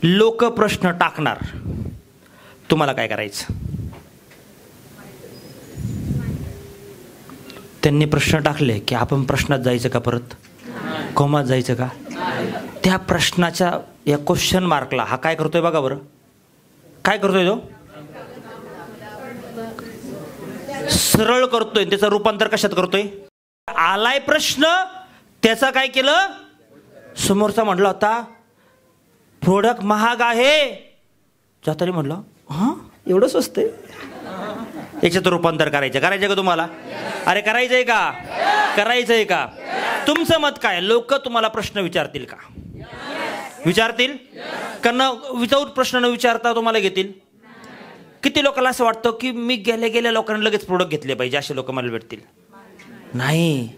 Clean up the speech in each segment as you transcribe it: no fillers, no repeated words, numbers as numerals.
लोक प्रश्न टाकणार, तुम्हाला काय करायचं? त्यांनी प्रश्न टाकले की आपण प्रश्नात जायचं का, परत कॉमात जायचं का? त्या प्रश्नाच्या या क्वेश्चन मार्कला हा काय करतोय बघा बरं, काय करतोय तो? सरळ करतोय. त्याचं रूपांतर कशात करतोय? आलाय प्रश्न, त्याचा काय केलं? समोरचा म्हटला होता प्रोडक्ट महाग आहे, जाताना म्हटलं हां एवढं स्वस्त आहे, याच्यात रूपांतर करायचं का तुम्हाला? अरे करायचंय का? करायचंय का? तुमचं मत काय? लोक तुम्हाला प्रश्न विचारतील का? विचारतील का? न विदाऊट प्रश्न न विचारता तुम्हाला घेतील? किती लोकांना असं वाटतं की मी गेल्या लोकांना लगेच प्रोडक्ट घेतले पाहिजे, असे लोक मला भेटतील? नाही,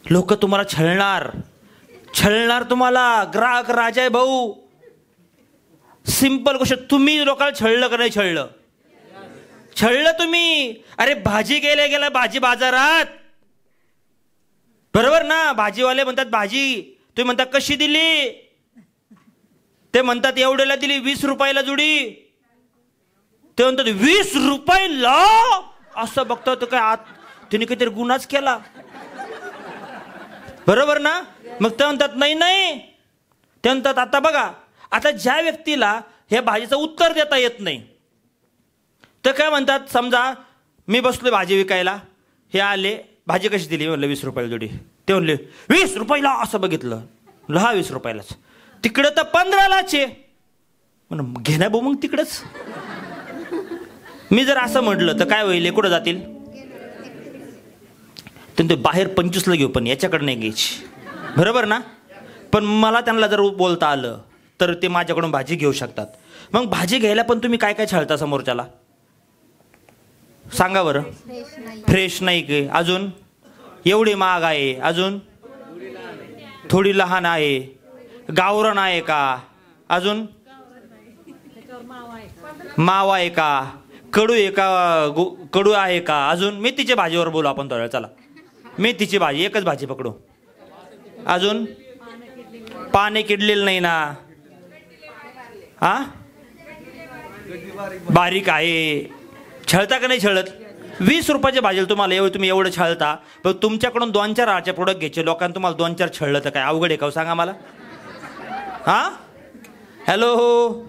लोक तुम्हाला छळणार तुम्हाला. ग्राहक राजा आहे भाऊ. सिंपल गोष्ट, तुम्ही लोकांना छळलं का नाही? छळलं तुम्ही. अरे भाजी गेल्या भाजी बाजारात, बरोबर ना? भाजीवाले म्हणतात भाजी, तुम्ही म्हणता कशी दिली? ते म्हणतात एवढ्याला दिली, 20 रुपयाला जुडी. ते म्हणतात 20 रुपयाला? असं बघतो तर काय आत तिने काहीतरी गुन्हाच केला, बरोबर ना? मग ते म्हणतात नाही. ते म्हणतात आता बघा, आता ज्या व्यक्तीला हे भाजीचं उत्तर देता येत नाही, तर काय म्हणतात, समजा मी बसलोय भाजी विकायला, हे आले, भाजी कशी दिली? म्हणलं 20 रुपयाला जोडी. ते म्हणले 20 रुपयाला? असं बघितलं, हा 20 रुपयालाच. तिकडं तर 15लाच आहे. म्हणून घेण्या भाऊ मग तिकडंच. मी जर असं म्हटलं तर काय होईल? कुठं जातील? ते बाहेर 25ला घेऊ, पण याच्याकडे नाही घ्यायची, बरोबर ना? पण मला त्यांना जर बोलता आलं तर ते माझ्याकडून भाजी घेऊ शकतात. मग भाजी घ्यायला पण तुम्ही काय छळता समोरच्याला? सांगा बरं. फ्रेश नाही की, अजून एवढी महाग आहे, अजून थोडी लहान आहे, गावरान आहे का, अजून मावा आहे का, कडू आहे का, कडू आहे का, अजून मेथीच्या भाजीवर बोलू आपण थोड्या. चला मेथीची भाजी, एकच भाजी पकडू. अजून पाने किडलेलं नाही ना? हा बारीक आहे. छळता का नाही छळत? 20 रुपयाच्या भाजीला तुम्हाला तुम्ही एवढं छळता, पण तुमच्याकडून 2-4 आरचे प्रोडक्ट घ्यायचे, लोकांना तुम्हाला 2-4 छळलं तर काय अवघड आहे का? सांगा मला. हा हॅलो,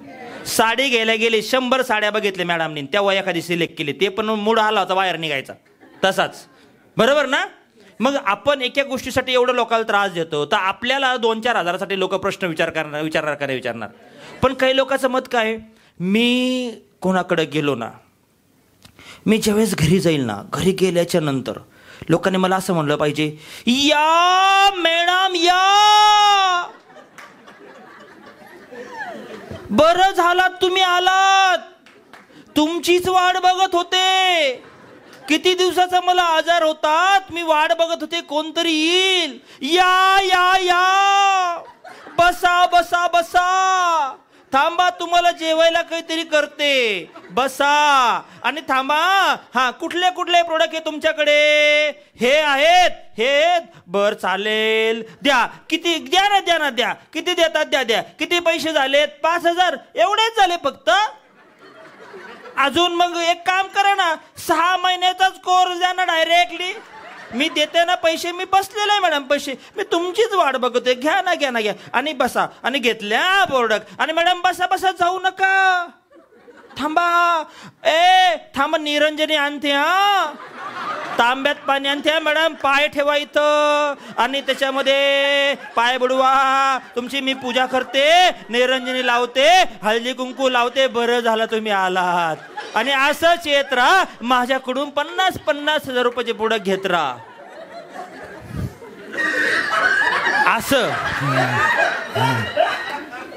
साडी घ्यायला गेले, 100 साड्या बघितल्या मॅडमनी, तेव्हा एखादी सिलेक्ट केली, ते पण मूड आला होता बाहेर निघायचा तसाच, बरोबर ना? मग आपण एक गोष्टीसाठी एवढं लोकांना त्रास देतो, तर आपल्याला 2-4 हजारासाठी लोक प्रश्न विचारणार. पण काही लोकांचं मत काय? मी कोणाकडे गेलो ना, मी ज्यावेळेस घरी जाईल ना, घरी गेल्याच्या नंतर लोकांनी मला असं म्हणलं पाहिजे, या मॅडम या, बरं झालात तुम्ही आलात, तुमचीच वाट बघत होते. किती दिवसाचा मला आजार होतात, मी वाट बघत होते कोणतरी येईल. या या या, बसा बसा बसा, थांबा तुम्हाला जेवायला काहीतरी करते, बसा आणि थांबा. हा कुठले प्रोडक्ट आहे तुमच्याकडे? हे आहेत. बर चालेल, द्या. किती? द्या ना. किती देतात? द्या. किती पैसे झालेत? 5000. एवढेच झाले फक्त? अजून मग एक काम करा ना, 6 महिन्याचाच कोर्स द्या ना डायरेक्टली. मी देते ना पैसे, मी बसलेलो आहे मॅडम, पैसे मी तुमचीच वाट बघतोय, घ्या ना. आणि बसा. आणि घेतल्या प्रोडक्ट. आणि मॅडम बसा जाऊ नका, थांबा निरंजनी आणते, हा तांब्यात पाणी आणते मॅडम, पाय ठेवा इथं आणि त्याच्यामध्ये पाय बुडवा, तुमची मी पूजा करते, निरंजनी लावते, हळदी कुंकू लावते. बरं झालं तुम्ही आलात. आणि असंच येत राहा, माझ्याकडून 50,000 रुपयाचे प्रोडक्ट घेत राहा.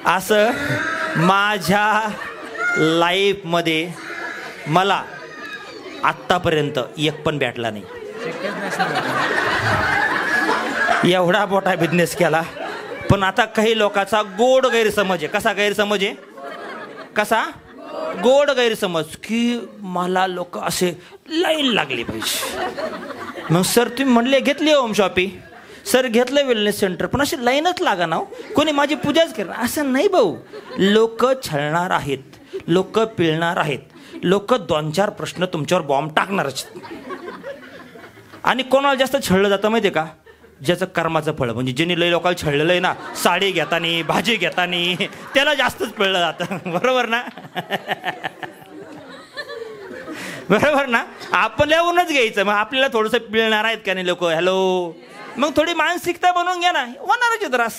असं माझ्या लाईफमध्ये मला आत्तापर्यंत एक पण भेटला नाही. एवढा मोठा बिझनेस केला, पण आता काही लोकांचा गोड गैरसमज आहे. कसा गैरसमज आहे? गोड गैरसमज की मला लोक असे लाईन लागली पाहिजे. मग सर तुम्ही म्हणले घेतली होम शॉपिंग, सर घेतलं वेलनेस सेंटर, पण अशी लाईनच लागा ना, कोणी माझी पूजाच करणार असं नाही भाऊ. लोक छळणार आहेत, लोक पिळणार आहेत, लोक 2-4 प्रश्न तुमच्यावर बॉम्ब टाकणारच. आणि कोणाला जास्त छळलं जातं माहिती आहे का? ज्याचं कर्माचं फळ, म्हणजे ज्यांनी लय लोकांना छळलेलं आहे ना, साडी घेतानी भाजी घेतानी, त्याला जास्तच पिळलं जातं. बरोबर ना? बरोबर ना? आपण लिहूनच घ्यायचं, मग आपल्याला थोडंसं पिळणार आहेत का नाही लोक? हॅलो, मग थोडी मानसिकता बनवून घ्या ना, होणारच त्रास.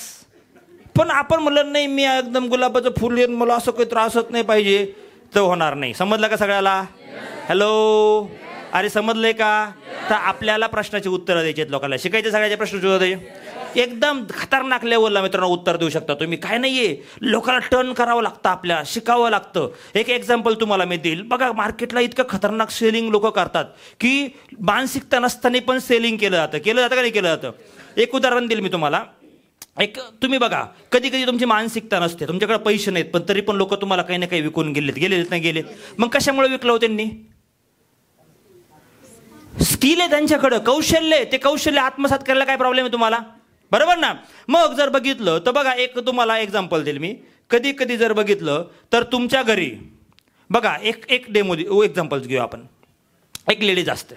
पण आपण म्हणलं नाही मी एकदम गुलाबाचं फुल येऊन मला असं काही त्रास होत नाही पाहिजे, तर होणार नाही. समजलं का सगळ्याला? हॅलो, अरे समजलंय का? तर आपल्याला प्रश्नाची उत्तरं द्यायची आहेत लोकांना, शिकायचे सगळ्याचे प्रश्नाची उत्तर द्यायचे. एकदम खतरनाक लेवलला मित्रांनो उत्तर देऊ शकता तुम्ही. काय नाहीये, लोकांना टर्न करावं लागतं, आपल्याला शिकावं लागतं. एक एक्झाम्पल तुम्हाला मी देईल बघा. मार्केटला इतकं खतरनाक सेलिंग लोक करतात की मानसिकता नसताना पण सेलिंग केलं जातं का नाही केलं जातं? एक उदाहरण देईल मी तुम्हाला. तुम्ही बघा, कधी कधी तुमची मानसिकता नसते, तुमच्याकडे पैसे नाहीत, पण तरी पण लोक तुम्हाला काही ना काही विकून गेलेत नाही गेले. मग कशामुळे विकलं हो त्यांनी? स्किल आहे त्यांच्याकडं, कौशल्य आहे. ते कौशल्य आत्मसात करायला काय प्रॉब्लेम आहे तुम्हाला? बरोबर ना? मग जर बघितलं तर बघा, एक तुम्हाला एक्झाम्पल देईल मी. कधी कधी जर बघितलं तर तुमच्या घरी बघा, एक डेमो एक्झाम्पल घेऊ आपण. एक लेडीज असते.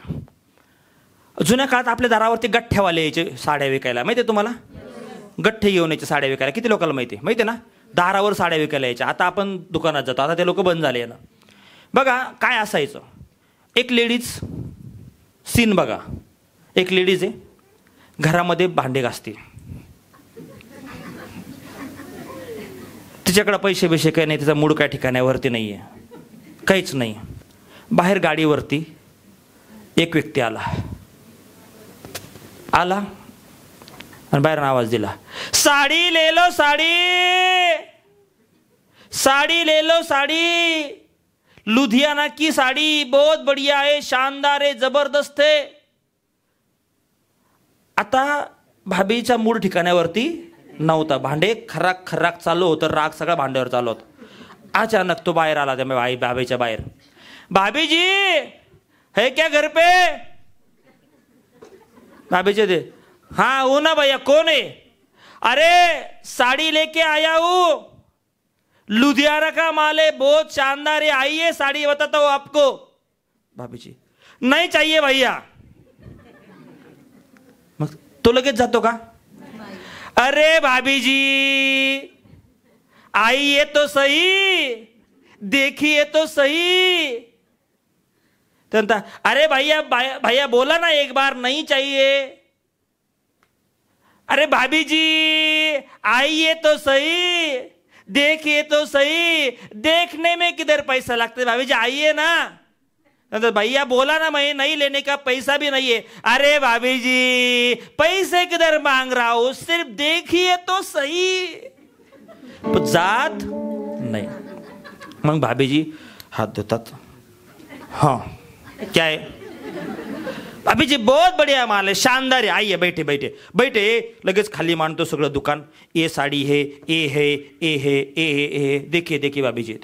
जुन्या काळात आपल्या दारावरती गठ्ठ्यावाले यायचे साड्या विकायला, माहिती आहे तुम्हाला? गठ्ठे घेऊन यायचे साड्या विकायला. किती लोकांना माहिती आहे ना? दारावर साड्या विकायला यायच्या. आता आपण दुकानात जातो, आता ते लोक बंद झाले ना. बघा काय असायचं, एक लेडीज सीन बघा. एक लेडीज आहे, घरामध्ये भांडे घासते. तिच्याकडे पैसे बिशे काही नाही, तिचा मूड काय ठिकाण्यावरती नाही आहे, काहीच नाही. बाहेर गाडीवरती एक व्यक्ती आला आणि बाहेर आवाज दिला, साडी ले लो साडी, साडी ले लो साडी, लुधियाना की साड़ी बहुत बढ़िया है, शानदार है, जबरदस्त है. आता भाभीच्या मूड ठिकाण्यावरती नव्हता, भांडे खराक खराक चालू होतं, राग सगळा भांड्यावर चालू होता. अचानक तो बाहेर आला, त्या भाभीच्या बाहेर, भाभी जी है क्या घर पे? भाभीचे दे, हाँ हूं ना भैया, कौन है? अरे साड़ी लेके आया हूं, लुधियाना का माल है, बहुत शानदार है, आइए साड़ी बताता हूं आपको. भाभी जी, नहीं चाहिए भैया. मग तो लगेच जातो का? अरे भाभी जी आइए तो सही, देखिए तो सही. तो अरे भैया भैया बोला ना एक बार, नहीं चाहिए. अरे भाभी जी आइए तो सही, देखिए तो सही, देखने में किधर पैसा लगता है, भाभी जी आइए ना. तो भैया बोला ना मैं नहीं लेने का, पैसा भी नहीं है. अरे भाभी जी पैसे किधर मांग रहा हूं, सिर्फ देखिए तो सही. जात नहीं. मग भाभी जी हाथ धोतात, हाँ क्या है? भाभी जी बहुत बढ़िया माल है, शानदार है, आइए बैठे बैठे बैठे. लगेच खाली मांडतो सगळं दुकान. ये साड़ी है, ये है, ये है, ये है, देखिए देखिए भाभी जी.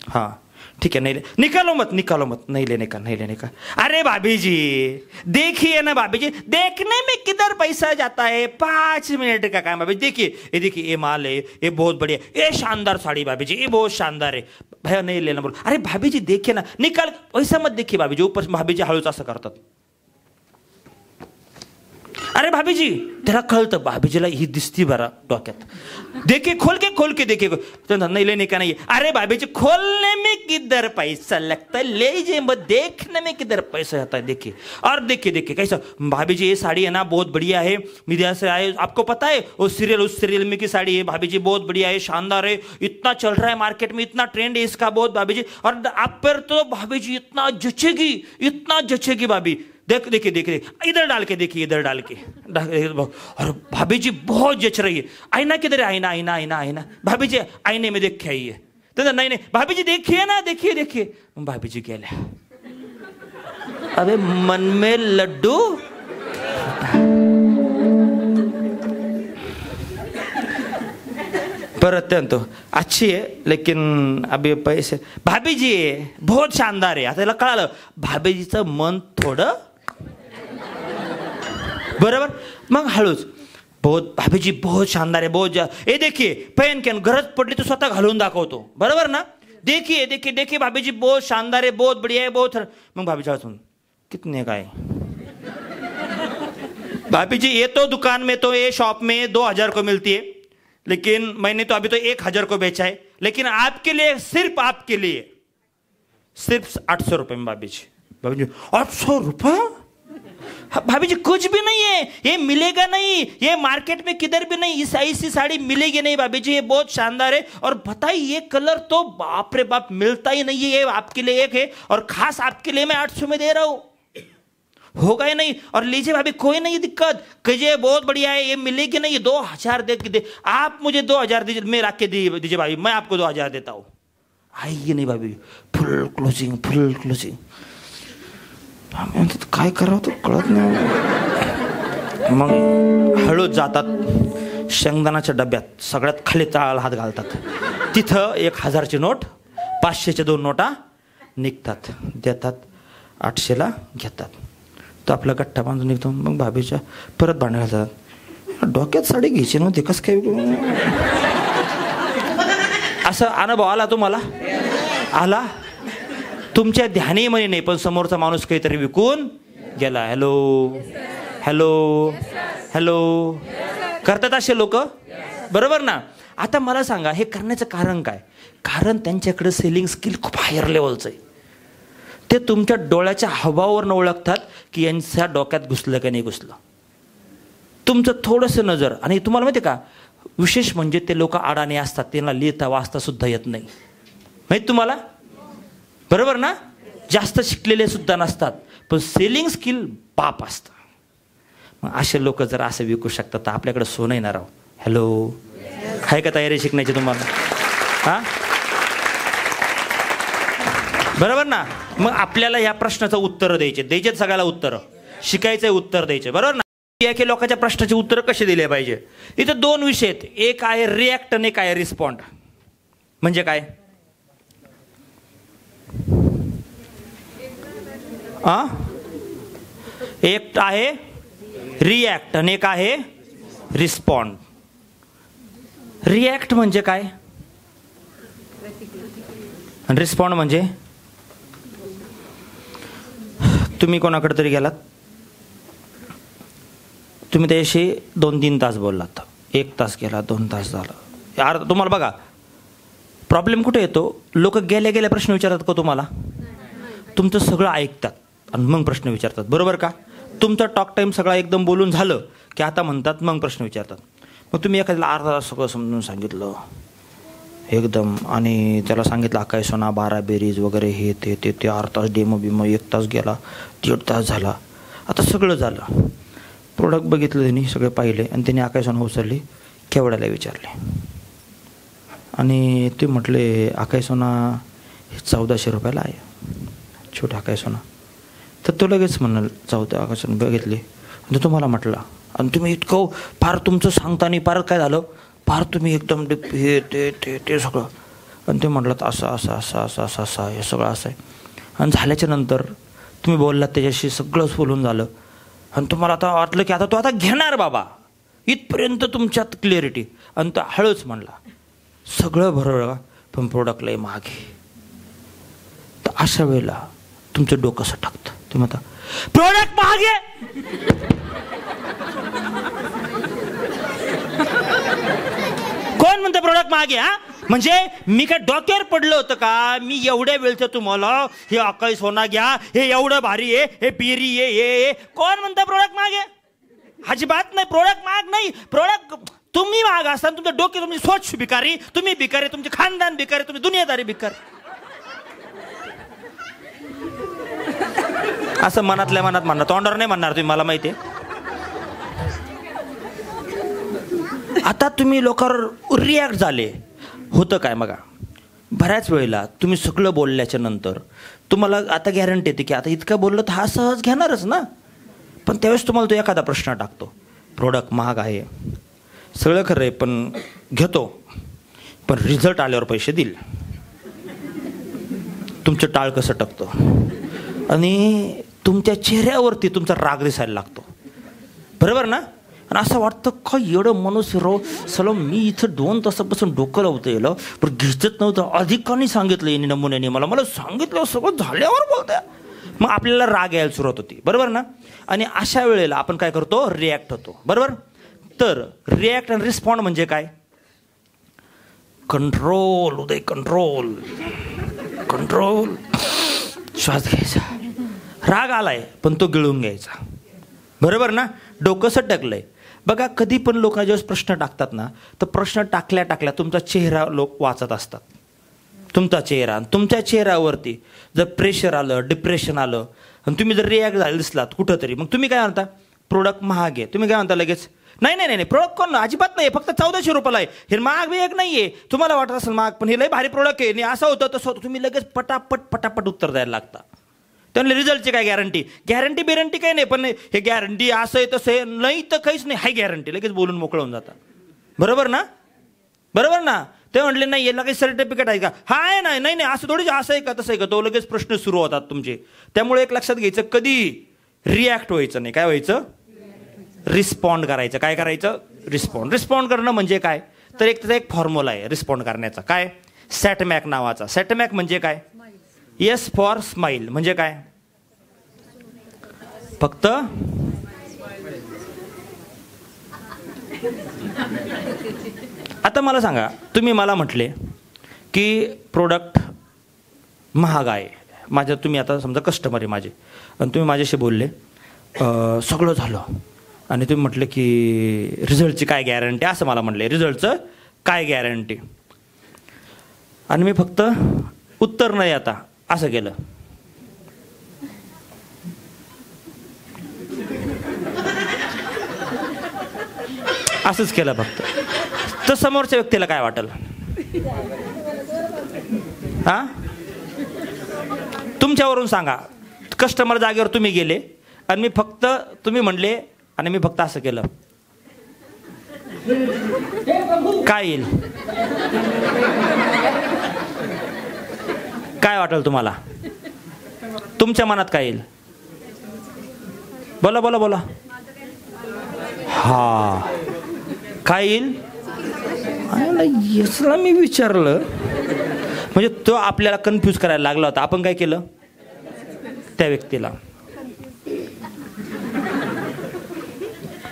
हाँ ठीक है, नहीं निकालो मत नहीं लेने का, नहीं लेने का. अरे भाभी जी देखिए ना, भाभी जी देखने में किधर पैसा जाता है, 5 मिनट का काम. भाभी देखिए, ये देखिए ये माल है, ये बहुत बढ़िया, ये शानदार साड़ी भाभी जी, ये बहुत शानदार है. भैया नहीं लेना बोलो. अरे भाभी जी देखिए ना, निकाल, पैसा मत देखिए भाभी जी. ऊपर भाभी जी हळूच असं करतात. अरे भाभी जी, त्याला कळतं भाभीजीला ही दिसती बरा डोक्यात. देखिए खोल के देखिए, नहीं लेने का नहीं. अरे भाभी जी खोलने में किधर पैसा लगता है, ले लीजिए, मत देखने में किधर पैसा जाता है, देखिए. और देखिए कैसा भाभी जी, ये साड़ी है ना बहुत बढ़िया है, मीडिया से आए, आपको पता है वो सीरियल, उस सीरियल में की साड़ी है भाभी जी, बहुत बढ़िया है, शानदार है, इतना चल रहा है मार्केट में, इतना ट्रेंड है इसका बहुत भाभी जी. और आप पर तो भाभी जी इतना जचेगी भाभी. देखिए इधर डाल के देखिए, इधर डाल के. और भाभी जी बहुत जच रही है. आईना किधर है? आईना. भाभी जी आईने में देख के आइए. तो नहीं भाभी जी देखिए ना, देखिए. भाभी जी गेल्या. अबे मन में लड्डू. परत तो अच्छी है लेकिन अभी पैसे. भाभी जी बहुत शानदार आहे. आता त्याला कळालं भाभीजीचं मन थोडं बरोबर. मग हळूच बहुत भाभी जी बहुत शानदार है, बहुत ये देखिए पहन के गरज पडली तर स्वतः घालून दाखवतो. बरोबर ना. देखिए देखिए देखिए भाभी जी बहुत शानदार है, बहुत बढ़िया है, बहुत. मग भाभीच्या वाचून कितने का है भाभी जी? ये तो दुकान में तो ये शॉप में 2000 को मिलती है, लेकिन मैंने तो अभी तो 1000 को बेचा है, लेकिन आपके लिए, सिर्फ आपके लिए सिर्फ 800 रुपये में. भाभी जी 800 रुपये? भाभी जी कुछ भी नहीं है, ये मिलेगा नहीं, ये मार्केट में किधर भी नहीं, इस ऐसी साड़ी मिलेगी नहीं भाभी जी, ये बहुत शानदार है. और बताइए ये कलर तो बाप रे बाप मिलता ही नहीं है, ये आपके लिए एक है और खास आपके लिए मैं 800 में दे रहा हूं. होगा ही नहीं. और लीजिए भाभी कोई नहीं दिक्कत, कहिए बहुत बढ़िया है, ये मिलेगी नहीं, 2000 दे आप मुझे 2000 दीजिए, मैं रख के दीजिए भाभी, मैं आपको 2000 देता हूँ. आइए नाही भाभी, फुल क्लोजिंग फुल क्लोजिंग. काय करावं तर कळत नाही. मग हळूच जातात शेंगदाणाच्या डब्यात, सगळ्यात खाली तळाला हात घालतात. तिथं 1000ची नोट, 500च्या 2 नोटा निघतात, देतात, 800ला घेतात. तो आपला गट्टा बांधून निघतो. मग भाभीच्या परत भांडण घालतात. डोक्यात साडी घ्यायची नव्हती कसं काय? असं अनुभव आला तुम्हाला? आला? तुमच्या ध्यानी म्हणे नाही, पण समोरचा माणूस काहीतरी विकून गेला. हॅलो हॅलो हॅलो करतात असे लोक. बरोबर ना. आता मला सांगा हे करण्याचं कारण काय? कारण त्यांच्याकडे सेलिंग स्किल खूप हायर लेवलचं आहे. ते तुमच्या डोळ्याच्या हवावरनं ओळखतात की यांच्या डोक्यात घुसलं का नाही घुसलं. तुमचं थोडंसं नजर. आणि तुम्हाला माहिती आहे का विशेष म्हणजे ते लोक अडाणी असतात, त्यांना लिहिता वाचता सुद्धा येत नाही, माहित तुम्हाला? बरोबर ना. जास्त शिकलेले सुद्धा नसतात, पण सेलिंग स्किल बाप असतं. मग असे लोक जर असं विकू शकतात तर आपल्याकडे सोनं येणार आहो. हॅलो आहे का तयारी शिकण्याची तुम्हाला? हां बरोबर ना. मग आपल्याला या प्रश्नाचं उत्तर द्यायचे सगळ्याला उत्तर शिकायचं, उत्तर द्यायचे. बरोबर ना. या की लोकांच्या प्रश्नाचे उत्तर कसे दिले पाहिजे. इथे 2 विषय आहेत, एक आहे रिॲक्ट आणि एक आहे रिस्पॉन्ड. म्हणजे काय? एक आहे रिॲक्ट आणि एक आहे रिस्पॉन्ड. रिॲक्ट म्हणजे काय आणि रिस्पॉन्ड म्हणजे तुम्ही कोणाकडे तरी गेलात, तुम्ही त्याशी 2-3 तास बोललात, 1 तास गेला, 2 तास झाला. यार तुम्हाला बघा प्रॉब्लेम कुठे येतो, लोक गेल्या गेल्या प्रश्न विचारतात का तुम्हाला? तुमचं सगळं ऐकतात आणि मग प्रश्न विचारतात. बरोबर का? तुमचा टॉक टाईम सगळा एकदम बोलून झालं की आता म्हणतात मग प्रश्न विचारतात. मग तुम्ही एखाद्याला अर्धा तास सगळं समजून सांगितलं एकदम, आणि त्याला सांगितलं अकाय सोना 12 बेरीज वगैरे हे ते अर्धा तास डेमो बिमो, 1 तास गेला, 1.5 तास झाला. आता सगळं झालं, प्रोडक्ट बघितलं त्यांनी, सगळे पाहिले आणि त्यांनी अकाय सोना उचलली, केवढ्याला विचारले आणि ते म्हटले अकाय सोना 1400 रुपयाला आहे, छोटा अकाय सोना. तर तो लगेच म्हणाल 14 अकाय सोना बघितली आणि तुम्हाला म्हटला आणि तुम्ही इतकं फार तुमचं सांगताना फार काय झालं, फार तुम्ही एकदम हे ते सगळं, आणि ते म्हटलं असं असं असं असं असं असं हे सगळं असं आहे. आणि झाल्याच्या नंतर तुम्ही बोललात त्याच्याशी, सगळंच बोलून झालं आणि तुम्हाला आता वाटलं की आता तो आता घेणार बाबा, इथपर्यंत तुमच्यात क्लिअरिटी. आणि तो हळूच म्हणला सगळं बरोबर पण प्रोडक्ट लय महाग आहे. तर अशा वेळेला तुमचं डोकं असं टाकतं, तुम्ही आता प्रोडक्ट महाग आहे. कोण म्हणतं प्रोडक्ट महाग आहे? हा म्हणजे मी काय डोक्यावर पडलं होतं का? मी एवढ्या वेळचं तुम्हाला हे अकाई सोना घ्या, हे एवढं भारी आहे, हे बेरी आहे, हे कोण म्हणतं प्रोडक्ट महाग आहे? अजिबात नाही. प्रोडक्ट महाग नाही. प्रोडक्ट तुम्ही महाग असताना तुमचं डोके, तुमची सोच भिकारी, तुम्ही भिकारी, तुमचे खानदान भिकारी, तुम्ही दुनियादारी भिकार. असं मनातल्या मनात म्हणणार, तोंडावर नाही म्हणणार तुम्ही, मला माहिती आहे. आता तुम्ही लोकांवर रिॲक्ट झाले. होतं काय बघा, बऱ्याच वेळेला तुम्ही सगळं बोलल्याच्या नंतर तुम्हाला आता गॅरंटी येते की आता इतकं बोललं तर हा सहज घेणारच ना. पण त्यावेळेस तुम्हाला तो एखादा प्रश्न टाकतो, प्रोडक्ट महाग आहे, सगळं खरं आहे, पण घेतो, पण रिझल्ट आल्यावर पैसे देईल. तुमचं टाळ कसं टाकतं आणि तुमच्या चेहऱ्यावरती तुमचा राग दिसायला लागतो. बरोबर ना? आणि असं वाटतं काय एवढं मनुष्य राव सलम मी इथं 2 तासापासून डोकं लावतं याला पण घेतच नव्हतं. अधिकांनी सांगितलं यांनी नमुन्याने मला सांगितलं सगळं झाल्यावर बोलतंय. मग आपल्याला राग यायला सुरुवात होती. बरोबर ना? आणि अशा वेळेला आपण काय करतो? रिॲक्ट होतो. बरोबर? तर रिॲक्ट आणि रिस्पॉन्ड म्हणजे काय? कंट्रोल उदय, कंट्रोल कंट्रोल. श्वास घ्यायचा. राग आलाय पण तो गिळून घ्यायचा. बरोबर ना? डोकं सटकलंय. बघा कधी पण लोक जेव्हा प्रश्न टाकतात ना तर प्रश्न टाकल्या टाकल्या तुमचा चेहरा लोक वाचत असतात. तुमचा चेहरा, तुमच्या चेहऱ्यावरती जर प्रेशर आलं, डिप्रेशन आलं आणि तुम्ही जर रिॲक्ट झाले दिसलात कुठंतरी, मग तुम्ही काय म्हणता? प्रोडक्ट महाग आहे. तुम्ही काय म्हणता लगेच? नाही प्रोडक्ट कोण अजिबात नाही, फक्त 1400 रुपयाला आहे, हे महाग बी एक नाही आहे. तुम्हाला वाटत असेल महाग पण हे लय भारी प्रोडक्ट आहे. असं होतं तसं होतं. तुम्ही लगेच पटापट उत्तर द्यायला लागता. त्यांना रिझल्टची काय गॅरंटी बिरंटी काही नाही, पण हे गॅरंटी असं आहे तसं आहे नाही तर काहीच नाही, हाय गॅरंटी. लगेच बोलून मोकळं होऊन जाता. बरोबर ना? बरोबर ना? ते म्हटले नाही याला काही सर्टिफिकेट आहे का? हा आहे ना, नाही असं थोडी असं आहे का तसं आहे का, तो लगेच प्रश्न सुरू होतात तुमचे. त्यामुळे एक लक्षात घ्यायचं, कधी रिॲक्ट व्हायचं नाही. काय व्हायचं? रिस्पॉन्ड करायचं. काय करायचं? रिस्पॉन्ड करणं म्हणजे काय? तर त्याचा एक फॉर्म्युला आहे रिस्पॉन्ड करण्याचा. काय? सॅटमॅक नावाचा. सॅटमॅक म्हणजे काय? Yes for smile. म्हणजे काय? फक्त आता मला सांगा, तुम्ही मला म्हटले की प्रोडक्ट महाग आहे माझ्या, तुम्ही आता समजा कस्टमर आहे माझे आणि तुम्ही माझ्याशी बोलले, सगळं झालं आणि तुम्ही म्हटले की रिझल्टची काय गॅरंटी, असं मला म्हटले रिझल्टचं काय गॅरंटी, आणि मी फक्त उत्तर नाही आता असं केलं. असंच केलं फक्त, तर समोरच्या व्यक्तीला काय वाटेल? हा, तुमच्यावरून सांगा. कस्टमर जागेवर तुम्ही गेले आणि मी फक्त, तुम्ही म्हणले आणि मी फक्त असं केलं, काय येईल? काय वाटेल तुम्हाला? तुमच्या मनात काय येईल? बोला बोला बोला. हा, काय येईल? याला मी विचारलं म्हणजे तो आपल्याला कन्फ्यूज करायला लागला होता. आपण काय केलं? त्या व्यक्तीला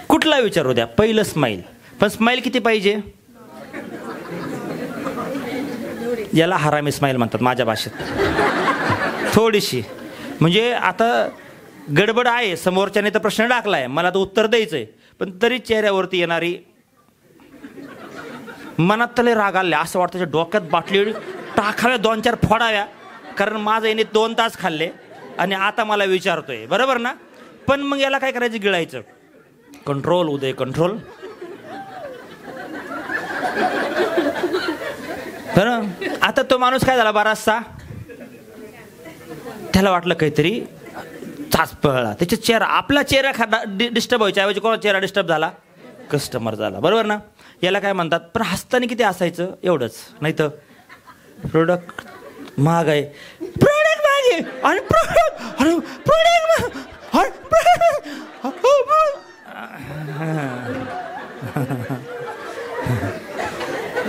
कुठला विचारू द्या, पहिलं स्माईल. पण स्माईल किती पाहिजे? याला हरामी स्माईल म्हणतात माझ्या भाषेत. थोडीशी, म्हणजे आता गडबड आहे, समोरच्याने तर प्रश्न टाकलाय, मला तर उत्तर द्यायचंय, पण तरी चेहऱ्यावरती येणारी, मनात तले राग आले, असं वाटतं डोक्यात बाटली टाकाव्या, 2-4 फोडाव्या, कारण माझं याने 2 तास खाल्ले आणि आता मला विचारतोय. बरोबर ना? पण मग याला काय करायचं? गिळायचं. कंट्रोल उदय, कंट्रोल. बरं, आता तो माणूस काय झाला बराचसा, त्याला वाटलं काहीतरी चाच पळला, त्याचा चेहरा, आपला चेहरा डिस्टर्ब व्हायच्या ऐवजी कोणाचा चेहरा डिस्टर्ब झाला? कस्टमर झाला. बरोबर ना? याला काय म्हणतात? पण हसताना किती हसायचं एवढंच, नाही तर प्रोडक्ट महाग आहे, प्रोडक्ट महाग आहे आणि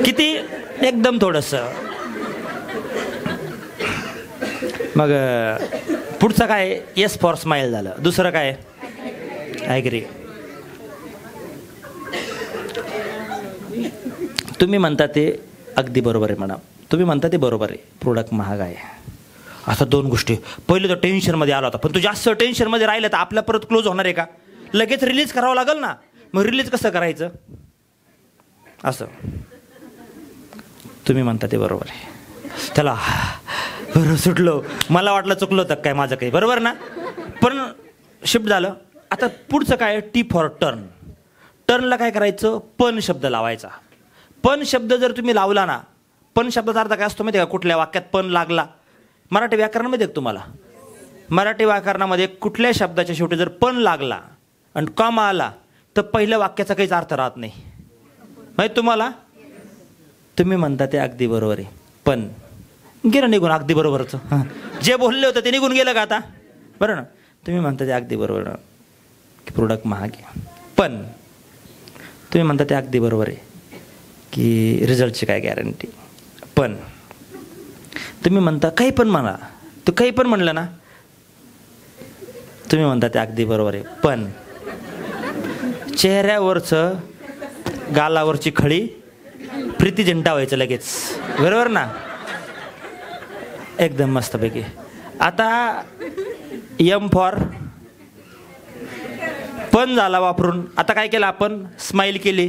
किती एकदम थोडस. मग पुढचं काय? येस फॉर स्माईल झालं. दुसरं काय? ॲग्री. तुम्ही म्हणता ते अगदी बरोबर आहे म्हणा, तुम्ही म्हणता ते बरोबर आहे, प्रोडक्ट महाग आहे. असं 2 गोष्टी. पहिले तर टेन्शनमध्ये आला होता, पण तू जास्त टेन्शनमध्ये राहिलं तर आपल्या परत क्लोज होणार आहे का? लगेच रिलीज करावं लागेल ना. मग रिलीज कसं करायचं? असं. तुम्ही म्हणता ते बरोबर आहे. त्याला बरं सुटलो, मला वाटलं चुकलं होतं काय माझं काही. बरोबर ना? पण शिफ्ट झालं. आता पुढचं काय? T for turn. टर्नला काय करायचं? पण शब्द लावायचा. पण शब्द जर तुम्ही लावला ना, पण शब्दाचा अर्थ काय असतो माहिती आहे का? कुठल्या वाक्यात पण लागला. मराठी व्याकरणामध्ये का तुम्हाला? मराठी व्याकरणामध्ये कुठल्या शब्दाच्या शेवटी जर पण लागला आणि कॉमा आला तर पहिल्या वाक्याचा काहीच अर्थ राहत नाही. माहिती तुम्हाला? तुम्ही म्हणता ते अगदी बरोबर आहे, पण गेलं निघून अगदी बरोबरच. हां, जे बोलले होतं ते निघून गेलं का आता? बरं ना? तुम्ही म्हणता ते अगदी बरोबर की प्रोडक्ट महाग आहे, पण तुम्ही म्हणता ते अगदी बरोबर आहे की रिझल्टची काय गॅरंटी, पण तुम्ही म्हणता काही पण म्हणा, तू काही पण म्हणलं ना, तुम्ही म्हणता ते अगदी बरोबर आहे, पण चेहऱ्यावरचं गालावरची खळी प्रीती जिंटा व्हायचं लगेच, बरोबर ना? एकदम मस्तपैकी. आता एम फॉर पण झाला वापरून. आता काय केलं आपण? स्माईल केली,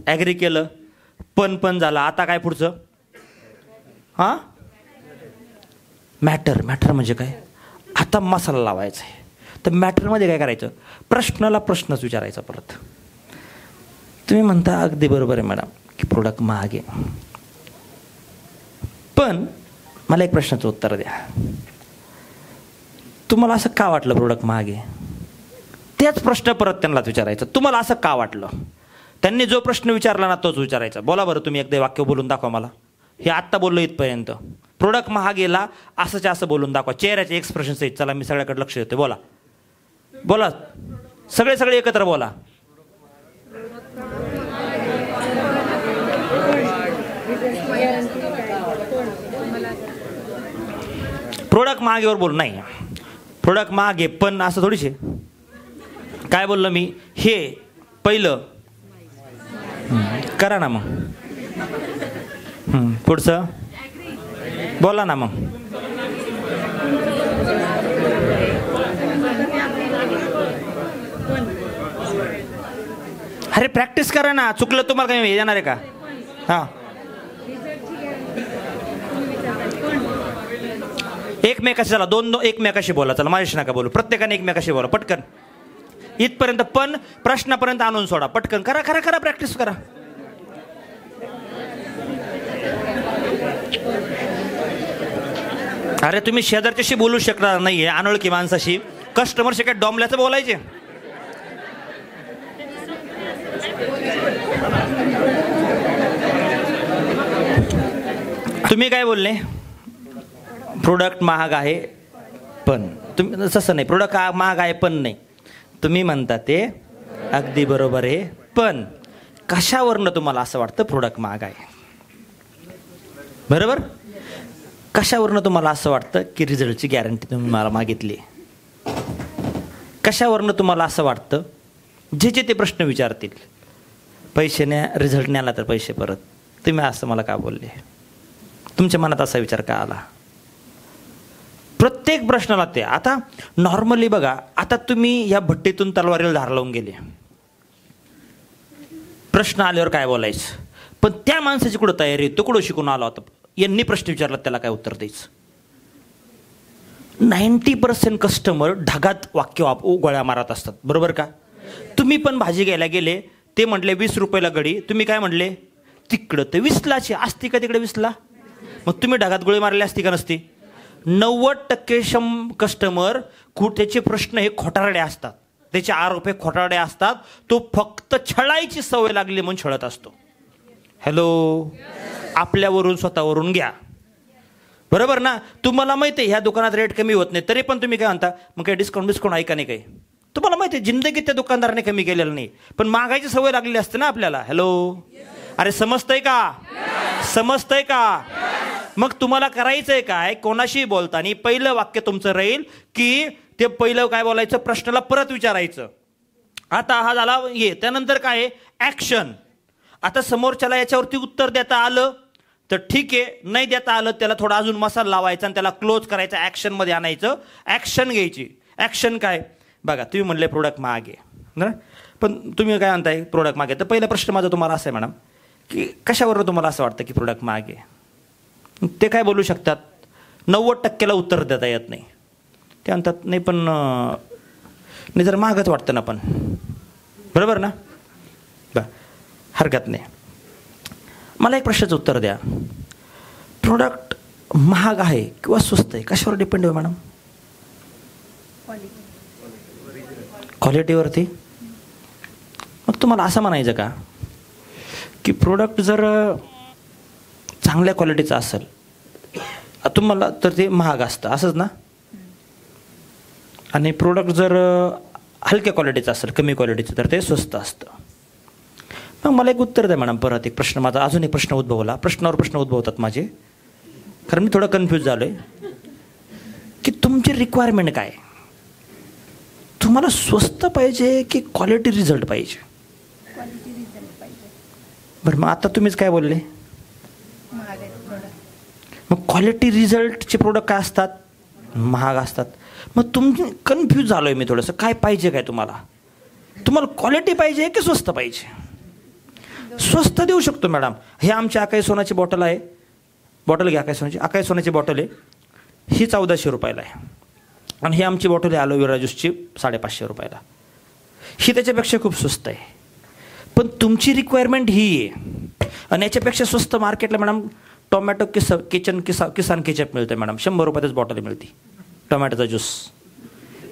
ॲग्री केलं, पण झाला. आता काय पुढचं? हां, मॅटर. मॅटर म्हणजे काय? आता मसाला लावायचा आहे. तर मॅटरमध्ये काय करायचं? प्रश्नाला प्रश्नच विचारायचा परत. तुम्ही म्हणता अगदी बरोबर आहे मॅडम की प्रोडक्ट महाग आहे, पण मला एक प्रश्नाचं उत्तर द्या. तुम्हाला असं का वाटलं प्रोडक्ट महाग आहे? त्याच प्रश्न परत त्यांनाच विचारायचा. तुम्हाला असं का वाटलं? त्यांनी जो प्रश्न विचारला ना तोच विचारायचा. बोला बरं तुम्ही एकदा वाक्य बोलून दाखवा मला. हे आत्ता बोललो इथपर्यंत. प्रोडक्ट महाग गेला असंच असं बोलून दाखवा, चेहऱ्याचे एक्सप्रेशन सहित. चला मी सगळ्याकडे लक्ष देते. बोला बोला, सगळे एकत्र बोला. प्रोडक्ट महागेवर बोल. नाही, प्रोडक्ट महाग आहे पण असं थोडीशी. काय बोललो मी? हे पहिलं करा ना, मग पुढचं बोला ना. मग अरे प्रॅक्टिस करा ना. चुकलं तुम्हाला काही येणार आहे का? हां, एकमेकाशी. चला दोन एकमेकाशी बोला. चला माझ्याशी नका बोलू, प्रत्येकाने एकमेकाशी बोला पटकन. इथपर्यंत पण प्रश्नापर्यंत आणून सोडा पटकन. करा करा करा, प्रॅक्टिस करा. अरे तुम्ही शेजारच्याशी बोलू शकणार नाहीये, अनोळखी माणसाशी. कस्टमरशी काय डॉमल्याचं बोलायचे? तुम्ही काय बोलले? प्रोडक्ट महाग आहे पण. तुम्ही तसं नाही, प्रोडक्ट महाग आहे पण नाही. तुम्ही म्हणता ते अगदी बरोबर आहे, पण कशावरनं तुम्हाला असं वाटतं प्रोडक्ट महाग आहे? बरोबर. कशावरनं तुम्हाला असं वाटतं की रिझल्टची गॅरंटी तुम्ही मला मागितली? कशावरनं तुम्हाला असं वाटतं? जे ते प्रश्न विचारतील, पैसे न्या, रिझल्ट न्याला तर पैसे परत. तुम्ही असं मला का बोलले? तुमच्या मनात असा विचार का आला? प्रत्येक प्रश्नाला ते. आता नॉर्मली बघा, आता तुम्ही या भट्टीतून तलवारीला धार लावून गेले, प्रश्न आल्यावर काय बोलायचं? पण त्या माणसाची कुठं तयारी? तो कुठं शिकून आला होता? यांनी प्रश्न विचारला त्याला काय उत्तर द्यायचं? 90% कस्टमर ढगात वाक्य गोळ्या मारत असतात, बरोबर का? तुम्ही पण भाजी घ्यायला गेले, ते म्हटले 20 रुपयाला गडी, तुम्ही काय म्हटले? तिकडं तर 20लाची असती का तिकडे 20ला? मग तुम्ही ढगात गोळी मारली असती का नसती? 90% कस्टमर त्याचे प्रश्न हे खोटारडे असतात, त्याचे आरोप हे खोटारडे असतात. तो फक्त छळायची सवय लागली म्हणून छळत असतो. हॅलो, आपल्यावरून स्वतःवरून घ्या, बरोबर ना? तुम्हाला माहिती आहे ह्या दुकानात रेट कमी होत नाही, तरी पण तुम्ही काय म्हणता मग काही डिस्काउंट आहे का नाही? काही तुम्हाला माहिती आहे जिंदगीत त्या दुकानदाराने कमी केलेलं नाही, पण मागायची सवय लागलेली असते ना आपल्याला. हॅलो, अरे समजतंय का? समजतंय का? मग तुम्हाला करायचंय काय? कोणाशी बोलताना पहिलं वाक्य तुमचं राहील की ते पहिलं काय बोलायचं, प्रश्नाला परत विचारायचं. आता हा झाला हे. त्यानंतर काय आहे? ॲक्शन. आता समोरच्याला याच्यावरती उत्तर देता आलं तर ठीक आहे, नाही देता आलं त्याला थोडा अजून मसाला लावायचा आणि त्याला क्लोज करायचं, ॲक्शनमध्ये आणायचं. ॲक्शन घ्यायची. ॲक्शन काय? बघा, तुम्ही म्हणले प्रोडक्ट महाग आहे ना, पण तुम्ही काय म्हणताय प्रोडक्ट महाग आहे. तर पहिला प्रश्न माझा तुम्हाला असा आहे मॅडम की कशावरून तुम्हाला असं वाटतं की प्रोडक्ट महाग आहे? ते काय बोलू शकतात? 90%ला उत्तर देता येत नाही. ते म्हणतात नाही पण नाही जर महागच वाटतं ना, पण बरोबर ना? बरं, हरकत नाही. मला एक प्रश्नाचं उत्तर द्या. प्रोडक्ट महाग आहे किंवा स्वस्त आहे कशावर डिपेंड आहे मॅडम? क्वालिटीवरती. मग तुम्हाला असं म्हणायचं का की प्रोडक्ट जर चांगल्या क्वालिटीचं असेल तुम्हाला तर ते महाग असतं, असंच ना? आणि प्रोडक्ट जर हलक्या क्वालिटीचं असेल, कमी क्वालिटीचं, तर ते स्वस्त असतं. मग मला एक उत्तर द्या मॅडम. परत एक प्रश्न माझा, अजून एक प्रश्न उद्भवला. प्रश्नावर प्रश्न उद्भवतात माझे, कारण मी थोडं कन्फ्यूज झालो आहे की तुमची रिक्वायरमेंट काय. तुम्हाला स्वस्त पाहिजे की क्वालिटी रिझल्ट पाहिजे? बरं, मग आता तुम्हीच काय बोलले? मग क्वालिटी रिझल्टचे प्रोडक्ट काय असतात? महाग असतात. मग तुम्ही कन्फ्यूज झालो आहे मी थोडंसं. काय पाहिजे काय तुम्हाला? तुम्हाला क्वालिटी पाहिजे की स्वस्त पाहिजे? स्वस्त देऊ शकतो मॅडम. हे आमची आकाई सोनाची बॉटल आहे. बॉटल घ्या आकाई सोनाची. आकाई सोनाची बॉटल आहे ही 1400 रुपयाला आहे. आणि ही आमची बॉटल आहे ॲलोवेरा ज्यूसची 550 रुपयाला. ही त्याच्यापेक्षा खूप स्वस्त आहे. पण तुमची रिक्वायरमेंट ही आहे. आणि याच्यापेक्षा स्वस्त मार्केटला मॅडम टोमॅटो किसान केचप मिळतं मॅडम. 100 रुपयातच बॉटल मिळते टोमॅटोचा ज्यूस.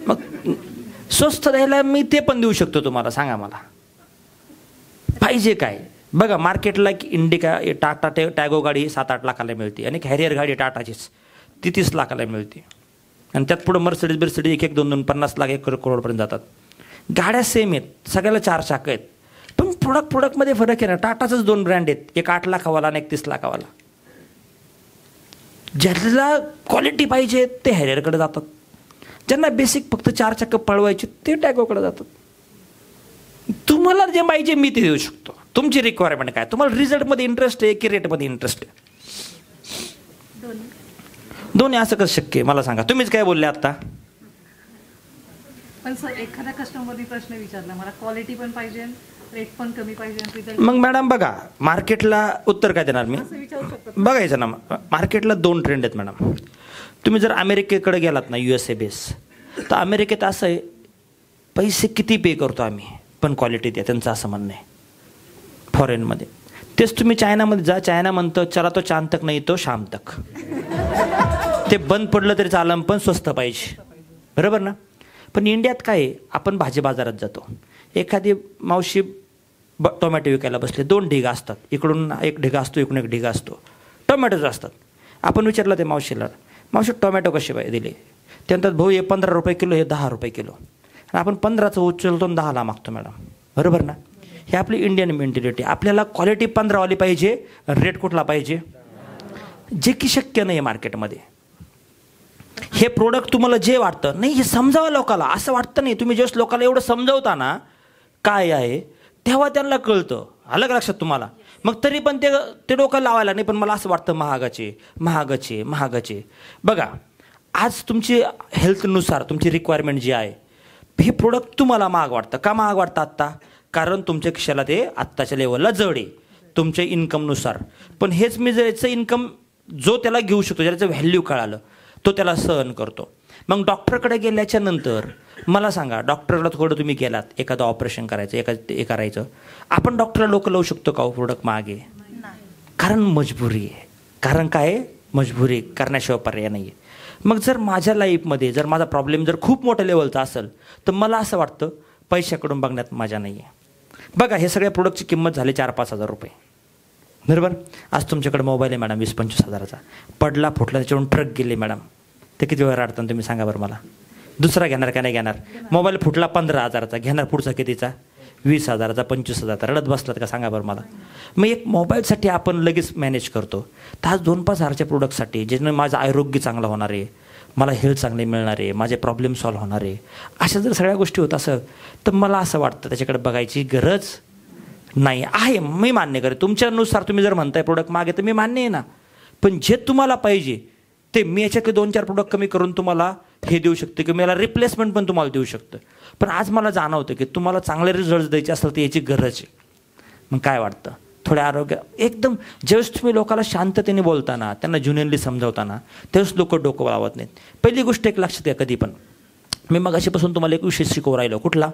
मग स्वस्त द्यायला मी ते पण देऊ शकतो तुम्हाला. सांगा मला पाहिजे काय. बघा मार्केटला इंडिका टाटा टॅगो गाडी 7-8 लाखाला मिळते आणि हॅरियर गाडी टाटाचीच ती 30 लाखाला मिळते. आणि त्यात पुढं मर्सिडीज 1-2 50 लाख 1 करोडपर्यंत जातात. गाड्या सेम आहेत, सगळ्याला 4 चाकं आहेत, पण प्रोडक्टमध्ये फरक आहे ना. टाटाचंच 2 ब्रँड आहेत, एक 8 लाखावाला आणि एक 30 लाखावाला. ज्याला क्वालिटी पाहिजे ते हॅरियरकडे जातात. ज्यांना बेसिक फक्त 4 चाकं पळवायचे ते टॅगोकडे जातात. तुम्हाला जे पाहिजे मी ते देऊ शकतो. तुमची रिक्वायरमेंट काय? तुम्हाला रिझल्टमध्ये इंटरेस्ट आहे की रेटमध्ये इंटरेस्ट आहे? दोन्ही. असं कसं शक्य आहे मला सांगा. तुम्हीच काय बोलले आता? पण सर एखाद्या कस्टमरनी प्रश्न विचारला, मला क्वालिटी पण पाहिजे, रेट पण कमी पाहिजे. मग मॅडम बघा मार्केटला उत्तर काय देणार मी? बघायचं ना, मार्केटला 2 ट्रेंड आहेत मॅडम. तुम्ही जर अमेरिकेकडे गेलात ना, USA बेस, तर अमेरिकेत असं आहे पैसे किती पे करतो आम्ही पण क्वालिटी द्या, त्यांचं असं म्हणणं आहे फॉरेनमध्ये. तेच तुम्ही चायनामध्ये जा, चायना म्हणतं चला तो चांद तक नाही तो शाम तक. ते बंद पडलं तरी चालम पण स्वस्त पाहिजे, बरोबर ना. पण इंडियात काय आहे, आपण भाजी बाजारात जातो, एखादी मावशी टोमॅटो विकायला बसले, 2 ढिगा असतात, इकडून एक ढिगा असतो इकडून एक ढिगा असतो, टोमॅटोज असतात. आपण विचारलं ते मावशीला, मावशी टोमॅटो कसे दिले? ते म्हणतात भाऊ हे 15 रुपये किलो, हे 10 रुपये किलो. आणि आपण 15चं उचलतो आणि 10ला मागतो मॅडम, बरोबर ना. हे आपली इंडियन मेंटॅलिटी. आपल्याला क्वालिटी 15वाली पाहिजे, रेट कुठला पाहिजे, जे की शक्य नाही आहे मार्केटमध्ये. हे प्रोडक्ट तुम्हाला जे वाटतं नाही, हे समजावं लोकाला. असं वाटतं नाही, तुम्ही जस्ट लोकाला एवढं समजावता ना काय आहे, तेव्हा त्यांना कळतं. आलं का लक्षात तुम्हाला? मग तरी पण ते डोक्याला लावायला नाही, पण मला असं वाटतं महागाचे. बघा आज तुमची हेल्थनुसार तुमची रिक्वायरमेंट जी आहे, हे प्रोडक्ट तुम्हाला महाग वाटतं. का महाग वाटतं आत्ता? कारण तुमच्या खिशाला ते आत्ताच्या लेवलला जड आहे तुमच्या इन्कमनुसार. पण हेच मी जर याचं इन्कम जो त्याला घेऊ शकतो, ज्याचं व्हॅल्यू कळालं, तो त्याला सहन करतो. मग डॉक्टरकडे गेल्याच्या नंतर मला सांगा, डॉक्टरला थोडं तुम्ही गेलात, एखादं ऑपरेशन करायचं, हे करायचं, आपण डॉक्टरला लोक लावू शकतो का? प्रोडक्ट मागे, कारण मजबुरी आहे. कारण काय? मजबुरी करण्याशिवाय पर्याय नाही आहे. मग जर माझ्या लाईफमध्ये जर माझा प्रॉब्लेम जर खूप मोठ्या लेवलचा असेल, तर मला असं वाटतं पैशाकडून बघण्यात मजा नाही आहे. बघा हे सगळ्या प्रोडक्टची किंमत झाली 4-5 हजार रुपये, बरोबर. आज तुमच्याकडे मोबाईल आहे मॅडम 20-25 हजाराचा, पडला फुटला त्याच्यावरून ट्रक गेले मॅडम, ते किती वेळ राहतं तुम्ही सांगा बरं मला. दुसरा घेणार का नाही घेणार? मोबाईल फुटला 15 हजाराचा, घेणार पुढचा कितीचा? 20 हजाराचा, 25 हजाराचा. रडत बसलात का सांगा बरं मला. मग एक मोबाईलसाठी आपण लगेच मॅनेज करतो, तर आज 2-5 हजारच्या प्रोडक्टसाठी ज्याने माझं आरोग्य चांगलं होणार आहे, मला हेल्थ चांगली मिळणार आहे, माझे प्रॉब्लेम सॉल्व्ह होणार आहे, अशा जर सगळ्या गोष्टी होत असं, तर मला असं वाटतं त्याच्याकडे बघायची गरज नाही आहे. मी मान्य करते, तुमच्यानुसार तुम्ही जर म्हणताय प्रोडक्ट मागे, तर मी मान्य आहे ना. पण जे तुम्हाला पाहिजे ते मी याच्यातले 2-4 प्रोडक्ट कमी करून तुम्हाला हे देऊ शकते, की मला रिप्लेसमेंट पण तुम्हाला देऊ शकतं. पण आज मला जाणवतं की तुम्हाला चांगले रिझल्ट द्यायचे असेल तर याची गरज आहे. मग काय वाटतं, थोड्या आरोग्य एकदम ज्यावेळेस तुम्ही लोकांना शांततेने बोलताना, त्यांना ज्युनियनली समजावताना, त्यावेळेस लोक डोकं लावत नाहीत. पहिली गोष्ट एक लक्षात घ्या, कधी पण मी मग अशीपासून तुम्हाला एक विषय शिकवू राहिलो, कुठला?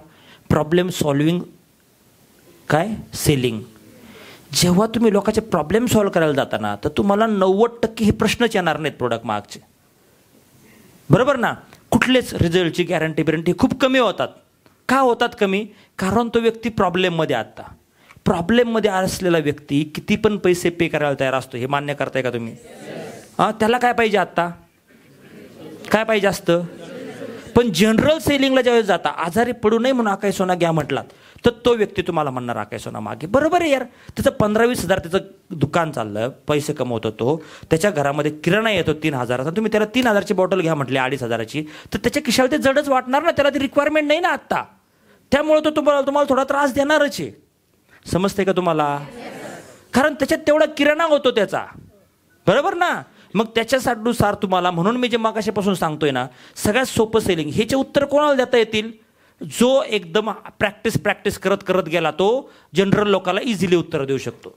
प्रॉब्लेम सॉल्विंग काय सेलिंग. जेव्हा तुम्ही लोकांचे प्रॉब्लेम सॉल्व्ह करायला जाताना, तर तुम्हाला 90% हे प्रश्नच येणार नाहीत प्रोडक्ट मागचे, बरोबर ना. कुठलेच रिझल्टची गॅरंटी खूप कमी होतात. का होतात कमी? कारण तो व्यक्ती प्रॉब्लेममध्ये, आता प्रॉब्लेममध्ये असलेला व्यक्ती किती पण पैसे पे करायला तयार असतो. हे मान्य करताय का तुम्ही? त्याला काय पाहिजे? आत्ता काय पाहिजे असतं? पण जनरल सेलिंगला ज्यावेळेस जाता, आजारी पडू नये म्हणून आकाश सोना घ्या म्हटलात, तर तो व्यक्ती तुम्हाला म्हणणार आकाश सोना मागे. बरोबर आहे यार, त्याचं 15-20 हजार त्याचं दुकान चाललं, पैसे कमवतो तो, त्याच्या घरामध्ये किराणा येतो 3,000चा, तुम्ही त्याला 3,000ची बॉटल घ्या म्हटली 2,500ची, तर त्याच्या खिशाला ते जडच वाटणार ना, त्याला ती रिक्वायरमेंट नाही ना आत्ता. त्यामुळे तो तुम्हाला थोडा त्रास देणारच आहे. समजते का तुम्हाला? कारण त्याच्यात तेवढा किराणा होतो त्याचा, बरोबर ना. मग त्याच्यानुसार तुम्हाला, म्हणून मी जे मागाशीपासून सांगतोय ना, सगळ्यात सोपं सेलिंग, ह्याचे उत्तर कोणाला देता येतील? जो एकदम प्रॅक्टिस करत करत गेला तो जनरल लोकांना इझिली उत्तर देऊ शकतो.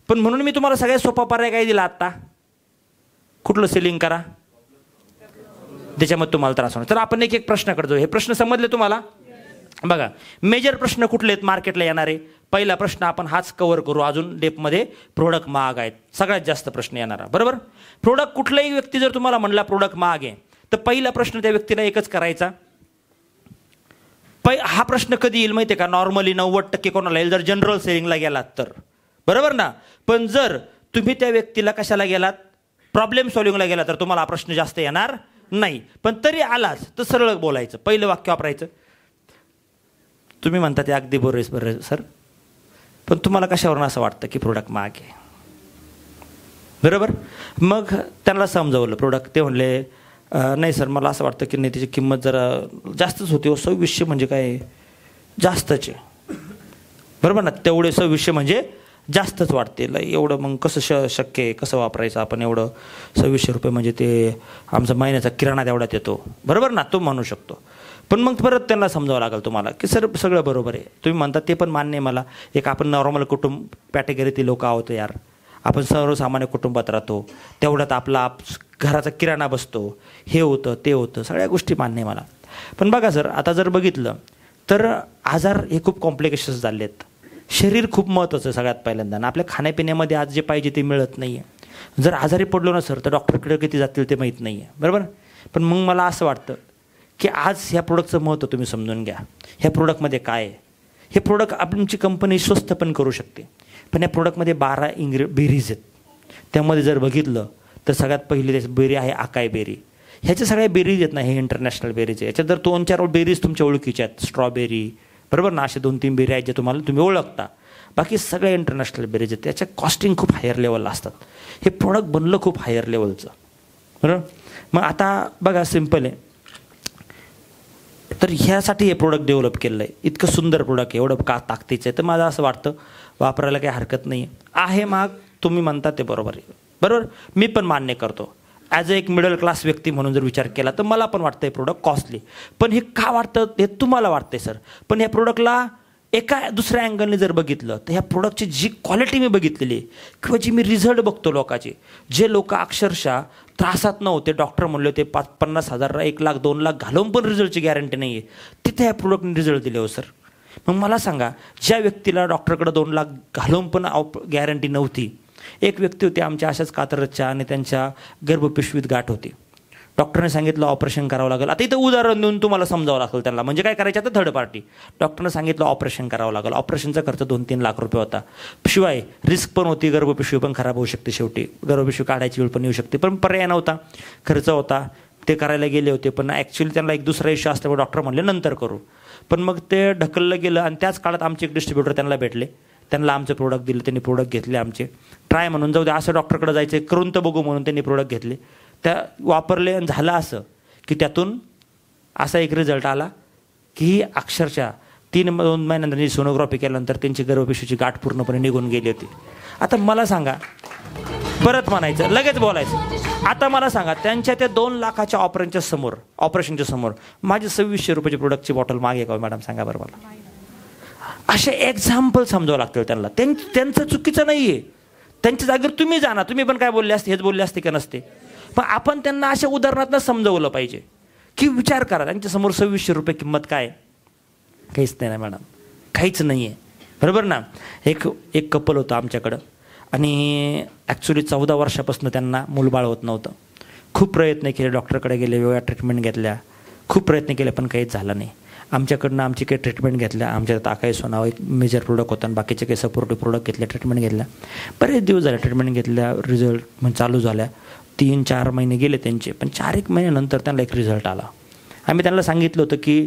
पण म्हणून मी तुम्हाला सगळ्यात सोपा पर्याय काय दिला आत्ता? कुठलं सेलिंग करा, त्याच्यामध्ये तुम्हाला त्रास होणार. तर आपण एक एक प्रश्नाकडे जाऊ. हे प्रश्न समजले तुम्हाला? बघा, मेजर प्रश्न कुठले आहेत मार्केटला येणारे? पहिला प्रश्न आपण हाच कव्हर करू, अजून डेपमध्ये प्रोडक्ट महाग आहेत, सगळ्यात जास्त प्रश्न येणारा, बरोबर. प्रोडक्ट, कुठलाही व्यक्ती जर तुम्हाला म्हणला प्रोडक्ट महाग आहे, तर पहिला प्रश्न त्या व्यक्तीला एकच करायचा. हा प्रश्न कधी येईल माहिती आहे का? नॉर्मली 90% कोणाला येईल? जर जनरल सेलिंगला गेलात तर, बरोबर ना. पण जर तुम्ही त्या व्यक्तीला कशाला गेलात, प्रॉब्लेम सॉल्व्हिंगला गेला, तर तुम्हाला हा प्रश्न जास्त येणार नाही. पण तरी आलाच तर सरळ बोलायचं, पहिलं वाक्य वापरायचं. तुम्ही म्हणता ते अगदी बरोबर सर, पण तुम्हाला कशावरून असं वाटतं की प्रोडक्ट महाग आहे, बरोबर. मग त्यांना समजावलं प्रोडक्ट, ते म्हणले नाही सर मला असं वाटतं की नाही, त्याची किंमत जरा जास्तच होती. 2600 म्हणजे काय जास्तच आहे, बरोबर ना. तेवढे 2600 म्हणजे जास्तच वाटते, एवढं मग कसं शक्य आहे, कसं वापरायचं आपण एवढं? 2600 रुपये म्हणजे ते आमचा महिन्याचा किराणा तेवढ्यात येतो, बरोबर ना, तो म्हणू शकतो. पण मग परत त्यांना समजावं लागेल तुम्हाला की सर सगळं बरोबर आहे, तुम्ही म्हणता ते पण मान्य आहे मला. एक आपण नॉर्मल कुटुंब कॅटेगरीतील लोक आहोत यार, आपण सर्वसामान्य कुटुंबात राहतो, तेवढ्यात आपला घराचा किराणा बसतो, हे होतं ते होतं, सगळ्या गोष्टी मान्य आहे मला. पण बघा सर, आता जर बघितलं तर आजार हे खूप कॉम्प्लिकेशन्स झाले आहेत. शरीर खूप महत्त्वाचं आहे सगळ्यात पहिल्यांदा, आणि आपल्या खाण्यापिण्यामध्ये आज जे पाहिजे ते मिळत नाही आहे. जर आजारी पडलो ना सर, तर डॉक्टरकडे किती जातील ते माहीत नाही आहे, बरोबर. पण मग मला असं वाटतं की आज ह्या प्रोडक्टचं महत्त्व तुम्ही समजून घ्या. ह्या प्रोडक्टमध्ये काय आहे? हे प्रोडक्ट आमची कंपनी स्वस्त पण करू शकते, पण या प्रोडक्टमध्ये 12 बेरीज आहेत. त्यामध्ये जर बघितलं तर सगळ्यात पहिली त्याची बेरी आहे आकाई बेरी. ह्याच्या सगळ्या बेरीज आहेत ना, हे इंटरनॅशनल बेरीज आहे. याच्यात जर 2-4 बेरीज तुमच्या ओळखीच्या आहेत, स्ट्रॉबेरी, बरोबर ना, असे 2-3 बेरी आहेत जे तुम्ही ओळखता. बाकी सगळ्या इंटरनॅशनल बेरीज आहेत, त्याच्या कॉस्टिंग खूप हायर लेवलला असतात. हे प्रोडक्ट बनलं खूप हायर लेवलचं, बरोबर. मग आता बघा, सिम्पल आहे. तर ह्यासाठी हे प्रोडक्ट डेव्हलप केलेलं आहे. इतकं सुंदर प्रोडक्ट आहे, एवढं का ताकदीचं आहे, तर मला असं वाटतं वापरायला काही हरकत नाही आहे. महाग तुम्ही म्हणता ते बरोबर आहे, बरोबर, मी पण मान्य करतो. ॲज अ एक मिडल क्लास व्यक्ती म्हणून जर विचार केला तर मला पण वाटतं हे प्रोडक्ट कॉस्टली. पण हे का वाटतं हे तुम्हाला वाटतंय सर. पण ह्या प्रोडक्टला एका दुसऱ्या अँगलने जर बघितलं तर ह्या प्रोडक्टची जी क्वालिटी मी बघितलेली आहे, किंवा जी मी रिझल्ट बघतो लोकांचे, जे लोक अक्षरशः त्रासात नव्हते, डॉक्टर म्हणले होते 50,000, 1 लाख 2 लाख घालून पण रिझल्टची गॅरंटी नाही आहे, तिथे ह्या प्रोडक्टने रिझल्ट दिले हो सर. मग मला सांगा, ज्या व्यक्तीला डॉक्टरकडे 2 लाख घालून पण गॅरंटी नव्हती, एक व्यक्ती होती आमच्या अशाच कातरच्या, आणि त्यांच्या गर्भपिशवीत गाठ होती. डॉक्टरने सांगितलं ऑपरेशन करावं लागेल. आता इथं उदाहरण देऊन तुम्हाला समजावं लागेल त्यांना, म्हणजे काय करायचं आता थर्ड पार्टी. डॉक्टरने सांगितलं ऑपरेशन करावं लागेल. ऑपरेशनचा खर्च 2-3 लाख रुपये होता. शिवाय रिस्क पण होती, गर्भपिशवी पण खराब होऊ शकते, शेवटी गर्भपिशवी काढायची वेळ पण येऊ शकते. पण पर्याय नव्हता, खर्च होता, ते करायला गेले होते. पण ॲक्च्युली त्यांना एक दुसरा इश्यू असल्यामुळे डॉक्टर म्हणले नंतर करू. पण मग ते ढकललं गेलं, आणि त्याच काळात आमचे एक डिस्ट्रीब्युटर त्यांना भेटले, त्यांना आमचं प्रोडक्ट दिलं, त्यांनी प्रोडक्ट घेतले आमचे, ट्राय म्हणून, जाऊ दे असं डॉक्टरकडे जायचं करून तर बघू म्हणून त्यांनी प्रोडक्ट घेतले, त्या वापरले, आणि झालं असं की त्यातून असा एक रिझल्ट आला की अक्षरशः 2 महिन्यानंतर सोनोग्राफी केल्यानंतर त्यांची गर्भपिशवीची गाठ पूर्णपणे निघून गेली होती. आता मला सांगा, परत म्हणायचं लगेच बोलायचं, आता मला सांगा, त्यांच्या त्या 2 लाखाच्या ऑपरेशनच्या समोर माझे 2600 रुपयाची प्रोडक्टची बॉटल मागे का मॅडम, सांगा बरं मला. असे एक्झाम्पल समजावं लागतं त्यांना. त्यांचं चुकीचं नाही आहे, त्यांच्या जागेवर तुम्ही जाणार, तुम्ही पण काय बोलले असते, हेच बोलले असते का नसते. पण आपण त्यांना अशा उदाहरणातनं समजवलं पाहिजे की विचार करा, त्यांच्यासमोर 2600 रुपये किंमत काय, काहीच नाही ना मॅडम, काहीच नाही आहे, बरोबर ना. एक कपल होतं आमच्याकडं, आणि ॲक्च्युली 14 वर्षापासून त्यांना मूलबाळ होत नव्हतं. खूप प्रयत्न केले, डॉक्टरकडे गेले, वेगळ्या ट्रीटमेंट घेतल्या, खूप प्रयत्न केले, पण काहीच झालं नाही. आमच्याकडनं आमची काही ट्रीटमेंट घेतल्या, आमच्यात आकाई सोना एक मेजर प्रोडक्ट होता, आणि बाकीचे काही सपोर्टिव्ह प्रोडक्ट घेतले, ट्रीटमेंट घेतल्या, बरेच दिवस झाले ट्रीटमेंट घेतल्या, रिझल्ट म्हणजे चालू झाल्या. 3-4 महिने गेले त्यांचे, पण 4-1 महिन्यानंतर त्यांना एक रिझल्ट आला. आम्ही त्यांना सांगितलं होतं की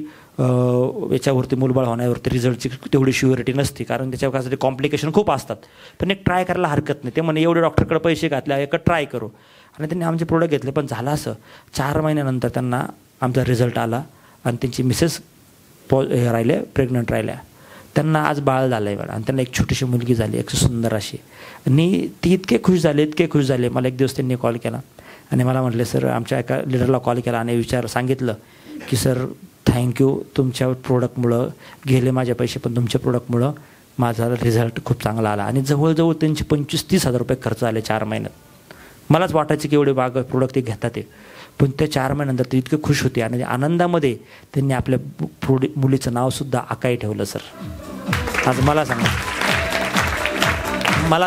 याच्यावरती मूलबाळ होण्यावरती रिझल्टची तेवढी शुअरिटी नसते, कारण त्याच्यासाठी कॉम्प्लिकेशन खूप असतात, पण एक ट्राय करायला हरकत नाही. ते म्हणे एवढे डॉक्टरकडे पैसे घातले, एक ट्राय करू. आणि त्यांनी आमचे प्रोडक्ट घेतले. पण झालं असं, 4 महिन्यानंतर त्यांना आमचा रिझल्ट आला आणि त्यांची मिसेस राहिले, प्रेग्नंट राहिल्या. त्यांना आज बाळ झालं आहे आणि त्यांना एक छोटीशी मुलगी झाली, एक सुंदर अशी. आणि ती इतके खुश झाले. मला एक दिवस त्यांनी कॉल केला आणि मला म्हटले, सर आमच्या एका लीडरला कॉल केला आणि सांगितलं की सर थँक्यू, तुमच्या प्रोडक्टमुळं गेले माझे पैसे, पण तुमच्या प्रोडक्टमुळं माझा रिझल्ट खूप चांगला आला. आणि जवळजवळ त्यांचे 25-30 हजार रुपये खर्च आले 4 महिन्यात. मलाच वाटायचं की एवढे प्रोडक्ट ते घेतात ते, पण त्या 4 महिन्यानंतर ते इतके खुश होते आणि आनंदामध्ये त्यांनी आपल्या मुलीचं नावसुद्धा आकाई ठेवलं. सर आज मला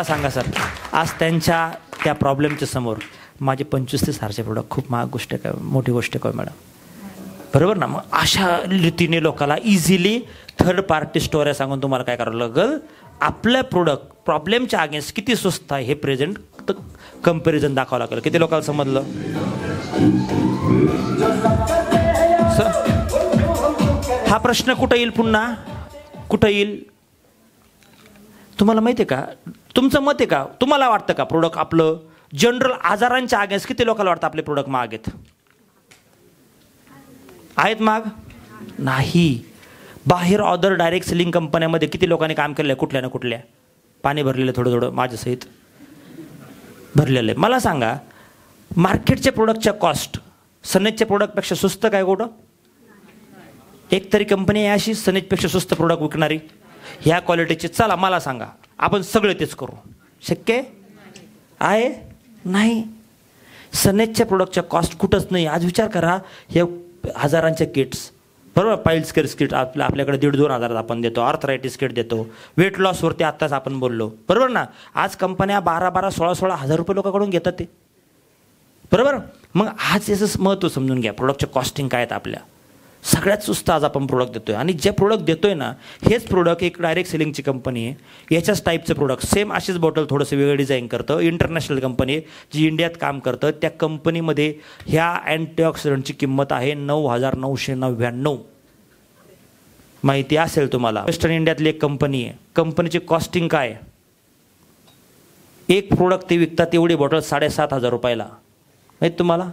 सांगा सर, आज त्यांच्या त्या प्रॉब्लेमच्या समोर माझे 25-30 हजारचे प्रोडक्ट खूप महाग गोष्ट काय, मोठी गोष्ट काय मॅडम, बरोबर ना? मग अशा रीतीने लोकांना इझिली थर्ड पार्टी स्टोऱ्या सांगून तुम्हाला काय करावं लागेल, आपल्या प्रोडक्ट प्रॉब्लेमच्या अगेन्स्ट किती स्वस्त आहे हे प्रेझेंट कंपॅरिझन दाखवावं लागेल. किती लोकांना समजलं? हा प्रश्न कुठं येईल, पुन्हा कुठं येईल तुम्हाला माहिती आहे का? तुमचं मत आहे का? तुम्हाला वाटतं का प्रोडक्ट आपलं जनरल आजारांच्या अगेन्स्ट किती लोकांना वाटतं आपले प्रोडक्ट महाग आहेत महाग नाही. बाहेर ऑदर डायरेक्ट सेलिंग कंपन्यामध्ये किती लोकांनी काम केलं आहे, कुठल्या ना कुठल्या, पाणी भरलेलं थोडं माझ्यासहित भरलेलं आहे. मला सांगा, मार्केटच्या प्रोडक्टच्या कॉस्ट सनेजच्या प्रोडक्टपेक्षा स्वस्त काय कुठं? एक तरी कंपनी आहे अशी सनेजपेक्षा स्वस्त प्रोडक्ट विकणारी ह्या क्वालिटीचे? चला मला सांगा, आपण सगळे तेच करू. शक्य आहे? नाही. सनेजच्या प्रोडक्टच्या कॉस्ट कुठंच नाही. आज विचार करा, हे हजारांच्या किट्स, बरोबर, पाईल्स केअर किट आपल्याकडे 1,500-2,000 हजारात आपण देतो, आर्थरायटिस किट देतो, वेट लॉसवरती आत्ताच आपण बोललो, बरोबर ना? आज कंपन्या 12-12, 16-16 हजार रुपये लोकांकडून घेतात ते, बरोबर. मग आज याचं महत्त्व समजून घ्या. प्रोडक्टच्या कॉस्टिंग काय आहेत आपल्या, सगळ्यात स्वस्त आज आपण प्रोडक्ट देतोय. आणि जे प्रोडक्ट देतोय ना, हेच प्रोडक्ट एक डायरेक्ट सेलिंगची कंपनी आहे, याच्याच टाईपचं प्रोडक्ट सेम अशीच बॉटल थोडंसं वेगळं डिझाईन करतं, इंटरनॅशनल कंपनी आहे जी इंडियात काम करतं. त्या कंपनीमध्ये ह्या अँटीऑक्सिडंटची किंमत आहे 9,999. माहिती असेल तुम्हाला, वेस्टर्न इंडियातली एक कंपनी आहे. कंपनीची कॉस्टिंग काय, एक प्रोडक्ट ते विकतात एवढी बॉटल 7,500 रुपयाला, माहीत तुम्हाला?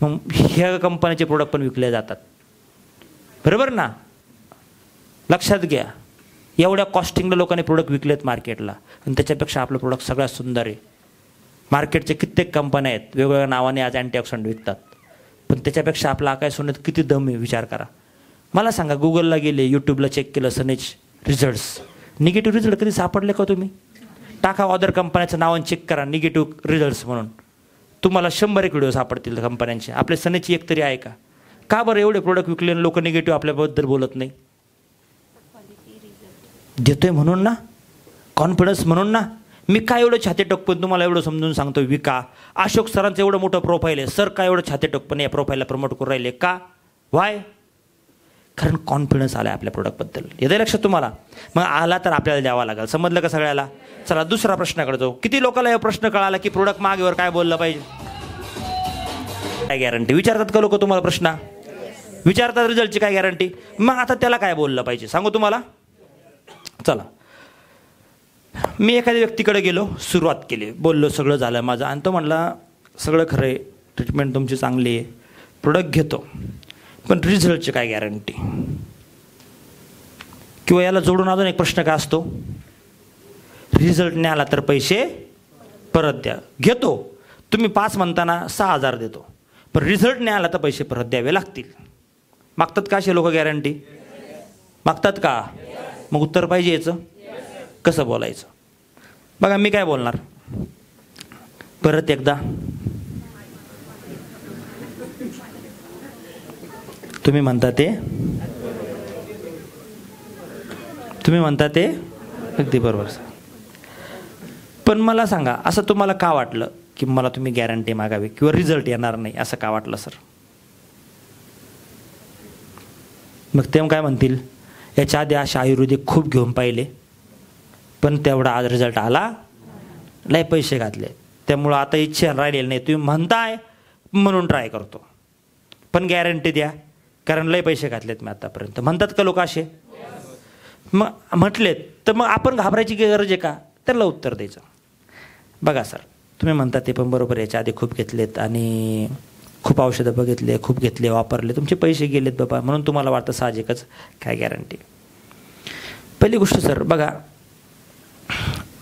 मग ह्या कंपनीचे प्रोडक्ट पण विकले जातात, बरोबर ना? लक्षात घ्या, एवढ्या कॉस्टिंगला लोकांनी प्रोडक्ट विकलेत मार्केटला, आणि त्याच्यापेक्षा आपलं प्रोडक्ट सगळ्यात सुंदर आहे. मार्केटचे कित्येक कंपन्या आहेत वेगवेगळ्या नावाने आज अँटीऑक्सिडंट विकतात, पण त्याच्यापेक्षा आपला आकाश सोन्यात किती दम आहे विचार करा. मला सांगा, गुगलला गेले, यूट्यूबला चेक केलं सनेज रिझल्ट्स, निगेटिव्ह रिझल्ट कधी सापडले का तुम्ही? टाका अदर कंपन्याचं नाव आणि चेक करा निगेटिव्ह रिझल्ट्स म्हणून, तुम्हाला 100 व्हिडिओ सापडतील कंपन्यांचे. आपल्या सनेजची एक तरी आहे का? का बरं एवढे प्रोडक्ट विकले आणि लोक निगेटिव्ह आपल्याबद्दल बोलत नाही? देतोय म्हणून ना, कॉन्फिडन्स म्हणून ना. मी काय एवढं छाती टोकपण तुम्हाला एवढं समजून सांगतो, विका. अशोक सरांचं एवढं मोठं प्रोफाईल आहे, सर काय एवढं छाती टोकपण या प्रोफाईलला प्रमोट करून राहिले का? वाय? कारण कॉन्फिडन्स आला आहे आपल्या प्रोडक्टबद्दल. येते लक्षात तुम्हाला? मग आला तर आपल्याला द्यावा लागेल. समजलं का सगळ्याला? चला दुसरा प्रश्नाकडे जाऊ. किती लोकांना हा प्रश्न कळाला की प्रोडक्ट मागेवर काय बोललं पाहिजे? काय गॅरंटी विचारतात का लोक तुम्हाला? प्रश्न विचारतात, रिझल्टची काय गॅरंटी? मग आता त्याला काय बोललं पाहिजे सांगू तुम्हाला. चला, मी एखाद्या व्यक्तीकडे गेलो, सुरुवात केली, बोललो, सगळं झालं माझं, आणि तो म्हणला सगळं खरं आहे, ट्रीटमेंट तुमची चांगली आहे, प्रोडक्ट घेतो, पण रिझल्टची काय गॅरंटी? किंवा याला जोडून अजून एक प्रश्न काय असतो, रिझल्ट नाही आला तर पैसे परत द्या. घेतो, तुम्ही 5 म्हणताना 6,000 देतो, पण रिझल्ट नाही आला तर पैसे परत द्यावे लागतील. मागतात का असे लोक गॅरंटी? मागतात का? मग उत्तर पाहिजे याचं. कसं बोलायचं बघा, मी काय बोलणार परत एकदा. तुम्ही म्हणता ते अगदी बरोबर. पण मला सांगा, असं तुम्हाला का वाटलं की मला तुम्ही गॅरंटी मागावी किंवा रिझल्ट येणार नाही, असं का वाटलं सर? मग ते काय म्हणतील, याच्या आधी अशा आयुर्वेदिक खूप घेऊन पाहिले, पण तेवढा आज रिझल्ट आला, लय पैसे घातले, त्यामुळं आता इच्छा राहिलेली नाही, तुम्ही म्हणताय म्हणून ट्राय करतो. पण गॅरंटी द्या, कारण लय पैसे घातलेत मी आतापर्यंत. म्हणतात का लोक असे? मग म्हटलेत तर मग आपण घाबरायची गरज आहे का? त्याला उत्तर द्यायचं. बघा सर, तुम्ही म्हणता ते पण बरोबर, याच्या आधी खूप घेतलेत आणि खूप औषधं बघितले, खूप घेतले, वापरले, तुमचे पैसे गेलेत बाबा, म्हणून तुम्हाला वाटतं साहजिकच काय गॅरंटी. पहिली गोष्ट सर बघा,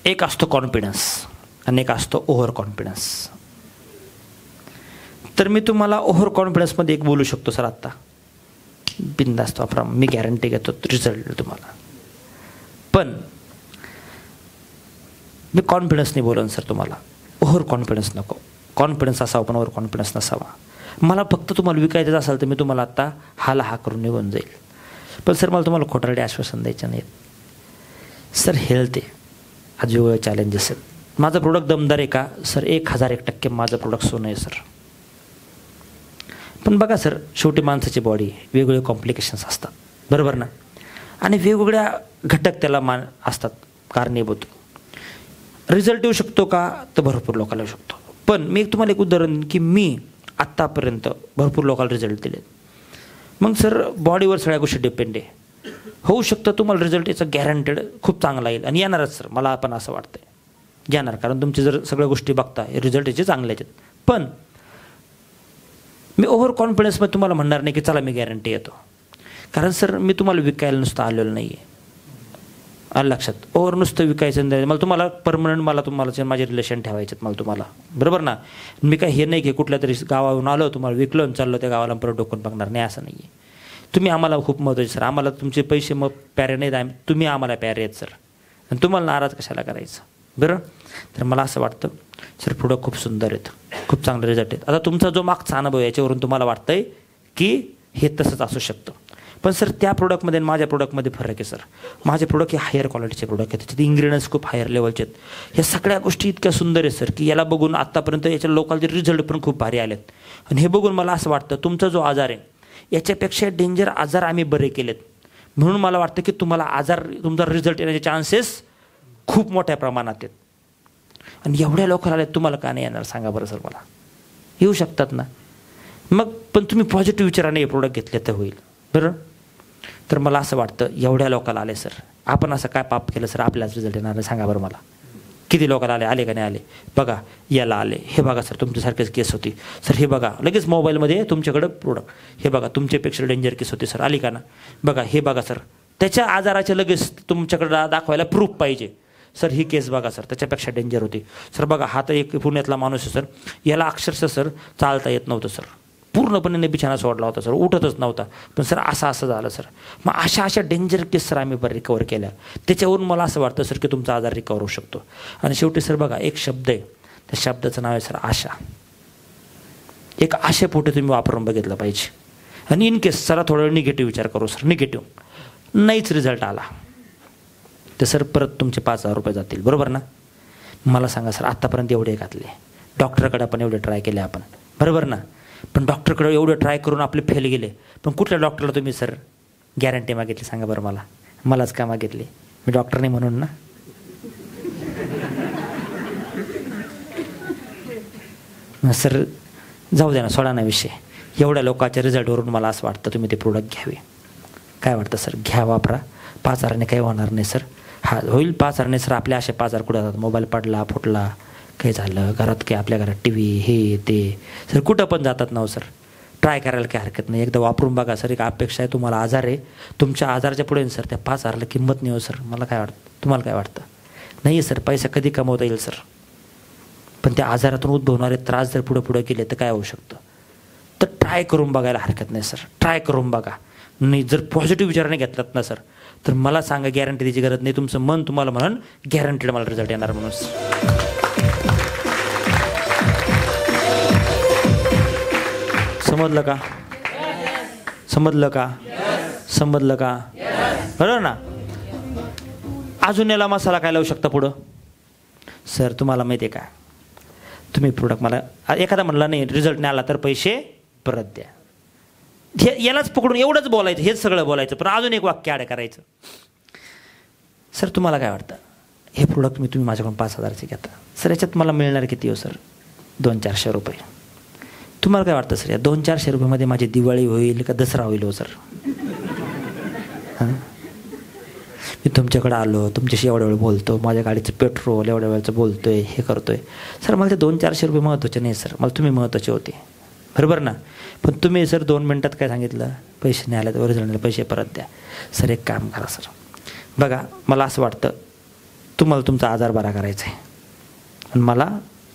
एक असतो कॉन्फिडन्स आणि एक असतो ओव्हर कॉन्फिडन्स. तर मी तुम्हाला ओव्हर कॉन्फिडन्समध्ये एक बोलू शकतो सर, आत्ता बिनधास्त वापरा, मी गॅरंटी घेतो रिझल्ट तुम्हाला. पण मी कॉन्फिडन्सने बोलन सर तुम्हाला, ओव्हर कॉन्फिडन्स नको. कॉन्फिडन्स असावा पण ओव्हर कॉन्फिडन्स नसावा. मला फक्त तुम्हाला विकायचं असेल तर मी तुम्हाला आत्ता हा करून निघून जाईल. पण सर मला तुम्हाला खोटारडे आश्वासन द्यायचे नाहीत सर. हेल्थ आहे, आज वेगवेगळे चॅलेंजेस आहेत. माझं प्रोडक्ट दमदार आहे का सर? 1001% माझं प्रोडक्ट सोनं आहे सर. पण बघा सर, शेवटी माणसाची बॉडी वेगवेगळे कॉम्प्लिकेशन्स असतात, बरोबर ना, आणि वेगवेगळ्या घटक त्याला असतात कारणीभूत. रिझल्ट येऊ शकतो का? तर भरपूर लोकांना येऊ शकतो. पण मी तुम्हाला एक उदाहरण की मी आत्तापर्यंत भरपूर लोकांना रिझल्ट दिले. मग सर बॉडीवर सगळ्या गोष्टी डिपेंड आहे. होऊ शकतं तुम्हाला रिझल्ट याचा गॅरंटेड खूप चांगला येईल आणि येणारच सर, मला पण असं वाटतं येणार, कारण तुमची जर सगळ्या गोष्टी बघता रिझल्ट याचे चांगले आहेत. पण मी ओव्हर कॉन्फिडन्समध्ये तुम्हाला म्हणणार नाही की चला मी गॅरंटी येतो, कारण सर मी तुम्हाला विकायला नुसतं आलेलं नाही आहे. आलं लक्षात? ओव्हर नुसतं विकायचं नाही मला, तुम्हाला परमनंट तुम्हाला माझे रिलेशन ठेवायचे मला तुम्हाला, बरोबर ना. मी काय हे नाही की कुठल्या तरी गावावरून आलो तुम्हाला विकलं आणि चाललो त्या गावाला परत डोकून बघणार नाही, असं नाही आहे. तुम्ही आम्हाला खूप महत्त्वाचे सर, आम्हाला तुमचे पैसे मग प्यारे नाहीत, तुम्ही आम्हाला प्यारे आहेत सर, आणि तुम्हाला नाराज कशाला करायचं, बरं. तर मला असं वाटतं सर प्रोडक्ट खूप सुंदर आहेत, खूप चांगले रिझल्ट आहेत. आता तुमचा जो मागचा अनुभव आहे याच्यावरून तुम्हाला वाटतंय की हे तसंच असू शकतं. पण सर त्या प्रोडक्टमध्ये आणि माझ्या प्रोडक्टमध्ये फरक आहे सर. माझे प्रोडक्ट हे हायर क्वालिटीचे प्रोडक्ट आहेत, त्याच्यात इन्ग्रेडियंट्स खूप हायर लेवलचे आहेत. ह्या सगळ्या गोष्टी इतक्या सुंदर आहेत सर की याला बघून आत्तापर्यंत याच्या लोकांचे रिझल्ट पण खूप भारी आलेत. आणि हे बघून मला असं वाटतं तुमचा जो आजार आहे याच्यापेक्षा डेंजर आजार आम्ही बरे केलेत. म्हणून मला वाटतं की तुम्हाला तुमचा रिझल्ट येण्याचे चान्सेस खूप मोठ्या प्रमाणात आहेत. आणि एवढ्या लोकांना आले तुम्हाला का नाही येणार सांगा बरं सर? मला येऊ शकतात ना. मग पण तुम्ही पॉझिटिव्ह विचाराने हे प्रोडक्ट घेतले तर होईल, बरं. तर मला असं वाटतं एवढ्या लोकांना आले सर, आपण असं काय पाप केलं सर आपल्याच रिझल्ट येणार नाही सांगा बरं मला? किती लोकांना आले का नाही आले? बघा याला आले, हे बघा सर तुमच्यासारखीच केस होती सर, हे बघा लगेच मोबाईलमध्ये तुमच्याकडं प्रोडक्ट, हे बघा तुमच्यापेक्षा डेंजर केस होती सर, आली का ना? बघा हे बघा सर, त्याच्या आजाराचे लगेच तुमच्याकडं दाखवायला प्रूफ पाहिजे सर. ही केस बघा सर त्याच्यापेक्षा डेंजर होती सर. बघा हा तर एक पुण्यातला माणूस आहे सर, याला अक्षरशः सर चालता येत नव्हतं सर, पूर्णपणे बिछाना सोडला होता सर, उठतच नव्हता, पण सर असं झालं सर. मग अशा डेंजर केस सर आम्ही बरं रिकवर केल्या. त्याच्यावरून मला असं वाटतं सर की तुमचा आजार रिकवर होऊ शकतो. आणि शेवटी सर बघा एक शब्द आहे, त्या शब्दाचं नाव आहे सर आशा. एक आशेपोटे तुम्ही वापरून बघितलं पाहिजे. आणि इन केस चला थोडं निगेटिव्ह विचार करू सर, निगेटिव्ह नाहीच रिझल्ट आला तर सर परत तुमचे 5,000 रुपये जातील, बरोबर ना. मला सांगा सर आत्तापर्यंत एवढे घातले, डॉक्टरकडे पण एवढे ट्राय केले आपण, बरोबर ना. पण डॉक्टरकडे एवढे ट्राय करून आपले फेल गेले. पण कुठल्या डॉक्टरला तुम्ही सर गॅरंटी मागितली सांगा बरं मला? मलाच का मागितली? मी डॉक्टर नाही म्हणून ना. सर जाऊ द्या ना, सोडा ना विषय. एवढ्या लोकांच्या रिझल्टवरून मला असं वाटतं तुम्ही ते प्रोडक्ट घ्यावे. काय वाटतं सर? घ्या, वापरा. 5,000ने काही होणार नाही सर. हा होईल 5,000ने सर. आपल्या असे 5,000 कुठं जातात? मोबाईल पडला, फुटला, काही झालं घरात, काही आपल्या घरात टी व्ही हे ते सर कुठं पण जातात ना हो सर. ट्राय करायला काही हरकत नाही, एकदा वापरून बघा सर. एक अपेक्षा आहे, तुम्हाला आजार आहे, तुमच्या आजाराच्या पुढे सर त्या 5,000ला किंमत नाही हो सर. मला काय वाटतं, तुम्हाला काय वाटतं? नाही आहे सर, पैसा कधी कमवता येईल सर, पण त्या आजारातून उद्भवणारे त्रास जर पुढे गेले तर काय होऊ शकतं? तर ट्राय करून बघायला हरकत नाही सर, ट्राय करून बघा. नाही जर पॉझिटिव्ह विचाराने घेतलात ना सर तर मला सांगा, गॅरंटी द्यायची गरज नाही, तुमचं मन तुम्हाला म्हणून गॅरंटीड मला रिझल्ट येणार म्हणून. समजलं का? समजलं का? समजलं का? बरोबर ना. अजून याला मसाला काय लावू शकता पुढं सर? तुम्हाला माहिती आहे का, तुम्ही प्रोडक्ट मला एखादा म्हणला नाही रिझल्ट नाही आला तर पैसे परत द्या, हे यालाच पकडून एवढंच बोलायचं, हेच सगळं बोलायचं, पण अजून एक वाक्य ॲड करायचं. सर तुम्हाला काय वाटतं, हे प्रोडक्ट तुम्ही माझ्याकडून 5,000चे घेता सर, याच्यात मला मिळणार किती हो सर? 200-400 रुपये. तुम्हाला काय वाटतं सर, या 200-400 रुपयामध्ये माझी दिवाळी होईल का दसरा होईल हो सर? हां, मी तुमच्याकडे आलो, तुमच्याशी एवढ्या वेळ बोलतो, माझ्या गाडीचं पेट्रोल एवढ्या वेळचं बोलतोय, हे करतोय सर, मला ते 200-400 रुपये महत्त्वाचे नाही सर, मला तुम्ही महत्त्वाचे होते, बरोबर ना? पण तुम्ही सर 2 मिनटात काय सांगितलं, पैसे नाही आले तर ओरिजिनल पैसे परत द्या. सर एक काम करा सर, बघा मला असं वाटतं तुम्हाला तुमचा आजार बरा करायचा आहे आणि मला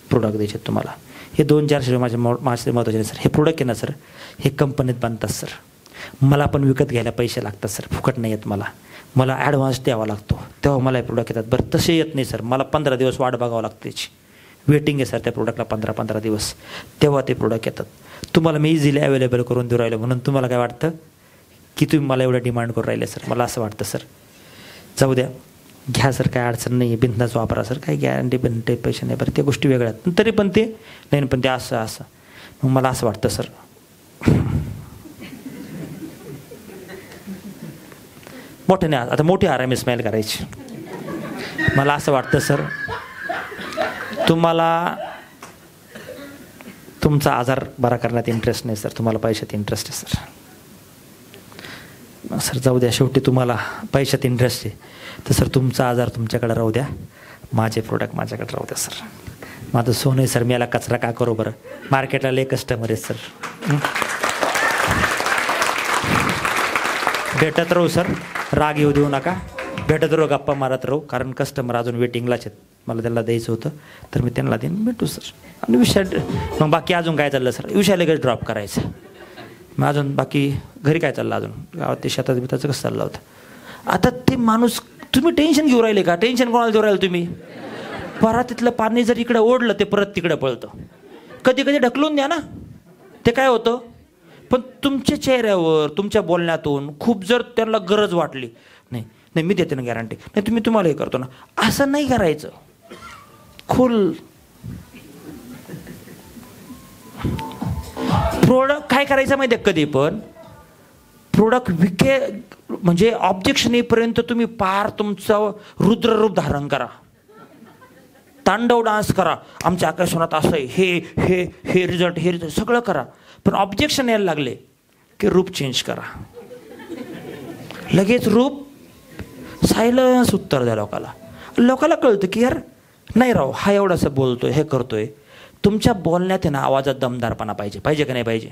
प्रोडक्ट द्यायचे तुम्हाला. हे 200-400 रुपये माझे महत्त्वाचे नाही सर. हे प्रोडक्ट आहे ना सर, हे कंपनीत बांधतात सर, मला पण विकत घ्यायला पैसे लागतात सर, फुकट नाही येत मला ॲडव्हान्स द्यावा लागतो, तेव्हा मला हे प्रोडक्ट येतात. बरं तसे येत नाही सर, मला 15 दिवस वाट बघावं लागते, त्याची वेटिंग आहे सर त्या प्रोडक्टला 15 दिवस, तेव्हा ते प्रोडक्ट येतात. तुम्हाला मी इझिली अवेलेबल करून देऊ राहिलो म्हणून तुम्हाला काय वाटतं की तुम्ही मला एवढं डिमांड करून राहिले सर. मला असं वाटतं सर जाऊ द्या, घ्या सर, काय अडचण नाही आहे, बिंदास वापरा सर, काही गॅरंटी बिनते पैसे नाही, बरं त्या गोष्टी वेगळ्या आहेत, तरी पण ते नाही, पण ते असं मग मला असं वाटतं सर मोठे नाही, आता मोठी आरामी स्माईल करायची. मला असं वाटतं सर तुम्हाला तुमचा आजार बरा करण्यात इंटरेस्ट नाही सर, तुम्हाला पैशात इंटरेस्ट आहे सर. सर जाऊ द्या, शेवटी तुम्हाला पैशात इंटरेस्ट आहे तर सर तुमचा आजार तुमच्याकडे राहू द्या, माझे प्रोडक्ट माझ्याकडे राहू द्या सर. माझं सोनं आहे सर, मी याला कचरा का करू बरं, मार्केटला लय कस्टमर आहेत सर. भेटत राहू सर, राग येऊ देऊ नका, भेटत राहू, गप्पा मारत राहू, कारण कस्टमर अजून वेटिंगलाच आहेत, मला त्यांना द्यायचं होतं तर मी त्यांना देईन, भेटू सर. आणि विषय मग बाकी अजून काय चाललं सर, विषय लगेच ड्रॉप करायचं. मग अजून बाकी घरी काय चाललं, अजून गावात ते शेतात बिताचं कसं चाललं होतं. आता ते माणूस, तुम्ही टेन्शन घेऊ राहिले का, टेन्शन कोणाला देऊ राहिले तुम्ही, परातीतलं पाणी जर इकडे ओढलं ते परत तिकडे पळतं, कधी कधी ढकलून द्या ना, ते काय होतं. पण तुमच्या चेहऱ्यावर तुमच्या बोलण्यातून खूप जर त्यांना गरज वाटली, नाही नाही मी देते ना गॅरंटी, नाही तुम्ही तुम्हाला हे करतो ना, असं नाही करायचं. खोल प्रोडक्ट काय करायचं माहिती आहे, कधी पण प्रोडक्ट म्हणजे ऑब्जेक्शन येईपर्यंत तुम्ही पार तुमचं रुद्ररूप धारण करा, तांडव डान्स करा, आमच्या आकाशवाणात असं आहे, हे रिझल्ट सगळं करा. पण ऑब्जेक्शन यायला लागले की रूप चेंज करा, लगेच रूप सायलन्स उत्तर द्या लोकाला. लोकाला कळतं की यार नाही राव, हा एवढासा बोलतोय, हे करतोय. तुमच्या बोलण्यात आहे ना आवाजात दमदारपणा पाहिजे का नाही पाहिजे,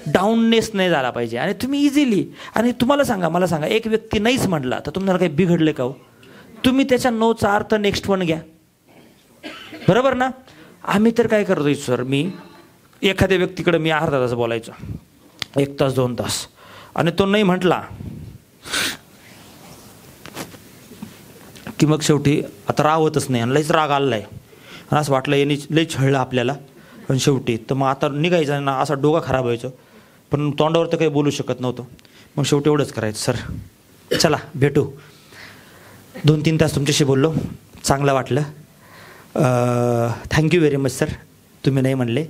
डाऊननेस नाही झाला पाहिजे. आणि तुम्ही इझिली, आणि तुम्हाला सांगा, मला सांगा, एक व्यक्ती नाहीच म्हटला तर तुम्हाला काही बिघडले का हो, तुम्ही त्याच्या नोचा अर्थ नेक्स्ट वन घ्या, बरोबर ना. आम्ही तर काय करतोय सर, मी एखाद्या व्यक्तीकडे मी अर्धा तास बोलायचो, 1 तास 2 तास, आणि तो नाही म्हटला की मग शेवटी आता राहतच नाही, आणि लईच राग आलाय, आणि असं वाटलं यांनी लई छळलं आपल्याला, आणि शेवटी तर मग आता निघायचं ना, असा डोका खराब व्हायचं, पण तोंडावर तर काही बोलू शकत नव्हतं. मग शेवटी एवढंच करायचं, सर चला भेटू, 2-3 तास तुमच्याशी बोललो, चांगलं वाटलं, थँक्यू व्हेरी मच सर, तुम्ही नाही म्हणले.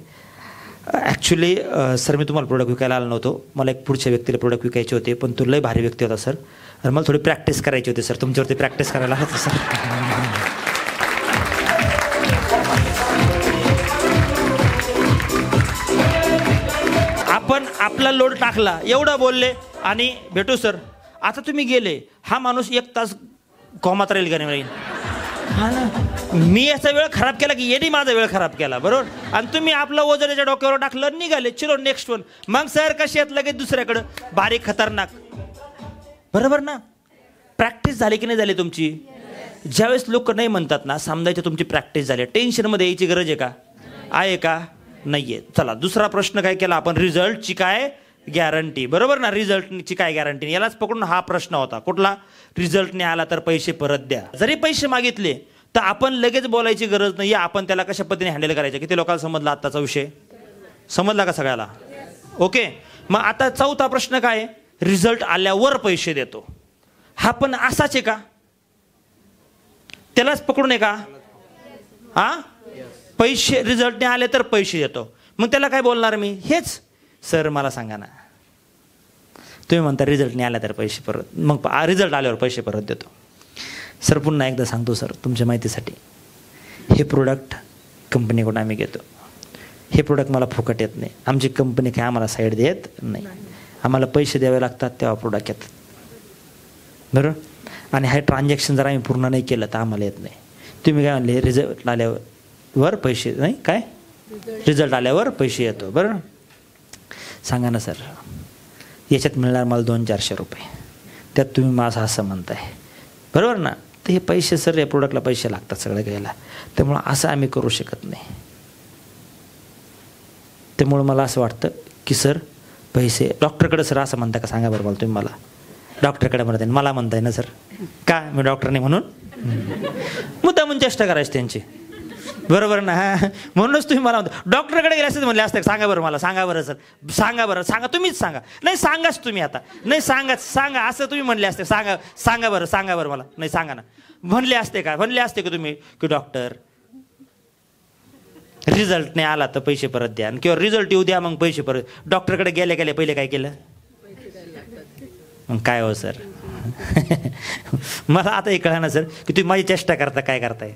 ॲक्च्युली सर मी तुम्हाला प्रोडक्ट विकायला आलो नव्हतो, मला एक पुढच्या व्यक्तीला प्रोडक्ट विकायचे होते, पण तो लय भारी व्यक्ती होता सर, आणि मला थोडी प्रॅक्टिस करायची होती सर, तुमच्यावरती प्रॅक्टिस करायला हवं सर. आपण आपला लोड टाकला, एवढं बोलले आणि भेटू सर. आता तुम्ही गेले, हा माणूस 1 तास कॉमात राहील का नाही राहील, हा ना. मी याचा वेळ खराब केला की येणे माझा वेळ खराब केला, बरोबर. आणि तुम्ही आपलं वजन याच्या डोक्यावर टाकलं, निघाले, चलो नेक्स्ट वन. मग सर कशी आहेत लगेच दुसऱ्याकडं, बारीक खतरनाक, बरोबर ना. प्रॅक्टिस झाली की नाही झाली तुमची. ज्यावेळेस लोक नाही म्हणतात ना, समजायचं तुमची प्रॅक्टिस झाली. टेन्शनमध्ये यायची गरज आहे का, आहे का, नाही आहे. चला दुसरा प्रश्न काय केला आपण, रिझल्टची काय गॅरंटी, बरोबर ना. रिझल्टची काय गॅरंटी, यालाच पकडून हा प्रश्न होता कुठला, रिझल्ट नाही आला तर पैसे परत द्या. जरी पैसे मागितले तर आपण लगेच बोलायची गरज नाही, आपण त्याला कशा पद्धतीने हँडल करायचं. किती लोकांना समजला आत्ताचा विषय, समजला का सगळ्याला, ओके. मग आता चौथा प्रश्न काय, रिझल्ट आल्यावर पैसे देतो, हा पण असाच आहे का, त्यालाच पकडून आहे का, हा पैसे रिझल्ट नाही आले तर पैसे देतो. मग त्याला काय बोलणार मी, हेच सर मला सांगा ना, तुम्ही म्हणता रिझल्ट नाही आला तर पैसे परत, मग रिझल्ट आल्यावर पैसे परत देतो. सर पुन्हा एकदा सांगतो सर तुमच्या माहितीसाठी, हे प्रोडक्ट कंपनीकडून आम्ही घेतो, हे प्रोडक्ट मला फुकट येत नाही, आमची कंपनी काय आम्हाला साईड देत नाही, आम्हाला पैसे द्यावे लागतात तेव्हा प्रोडक्ट येतात, बरोबर. आणि हे ट्रान्झॅक्शन जर आम्ही पूर्ण नाही केलं तर आम्हाला येत नाही. तुम्ही काय म्हणले, रिझल्ट आल्यावर पैसे नाही, काय रिझल्ट आल्यावर पैसे येतो, बरोबर. सांगा ना सर, याच्यात मिळणार मला 200-400 रुपये, त्यात तुम्ही माझं असं म्हणताय, बरोबर ना. तर हे पैसे सर, या प्रोडक्टला पैसे लागतात सगळं घ्यायला, त्यामुळं असं आम्ही करू शकत नाही. त्यामुळं मला असं वाटतं की सर पैसे डॉक्टरकडे सर असं म्हणता का, सांगा बरं मला तुम्ही. मला डॉक्टरकडे म्हणताय, मला म्हणताय ना सर, का मी डॉक्टर नाही म्हणून मुद्दा म्हणून चेष्टा करायची त्यांची, बरोबर ना. हां, म्हणूनच तुम्ही मला म्हणता डॉक्टरकडे गेले असते म्हणले असते, सांगा बरं मला, सांगा बरं सर, सांगा बरं, सांगा तुम्हीच सांगा, नाही सांगाच तुम्ही आता, नाही सांगा असं तुम्ही म्हणले असते, सांगा बरं मला, नाही सांगा ना, म्हणले असते का तुम्ही की डॉक्टर रिझल्ट नाही आला तर पैसे परत द्या, किंवा रिझल्ट येऊ द्या मग पैसे परत. डॉक्टरकडे गेले पहिले काय केलं, मग काय हो सर. मला आता हे कळा ना सर की तुम्ही माझी चेष्टा करता, काय करताय.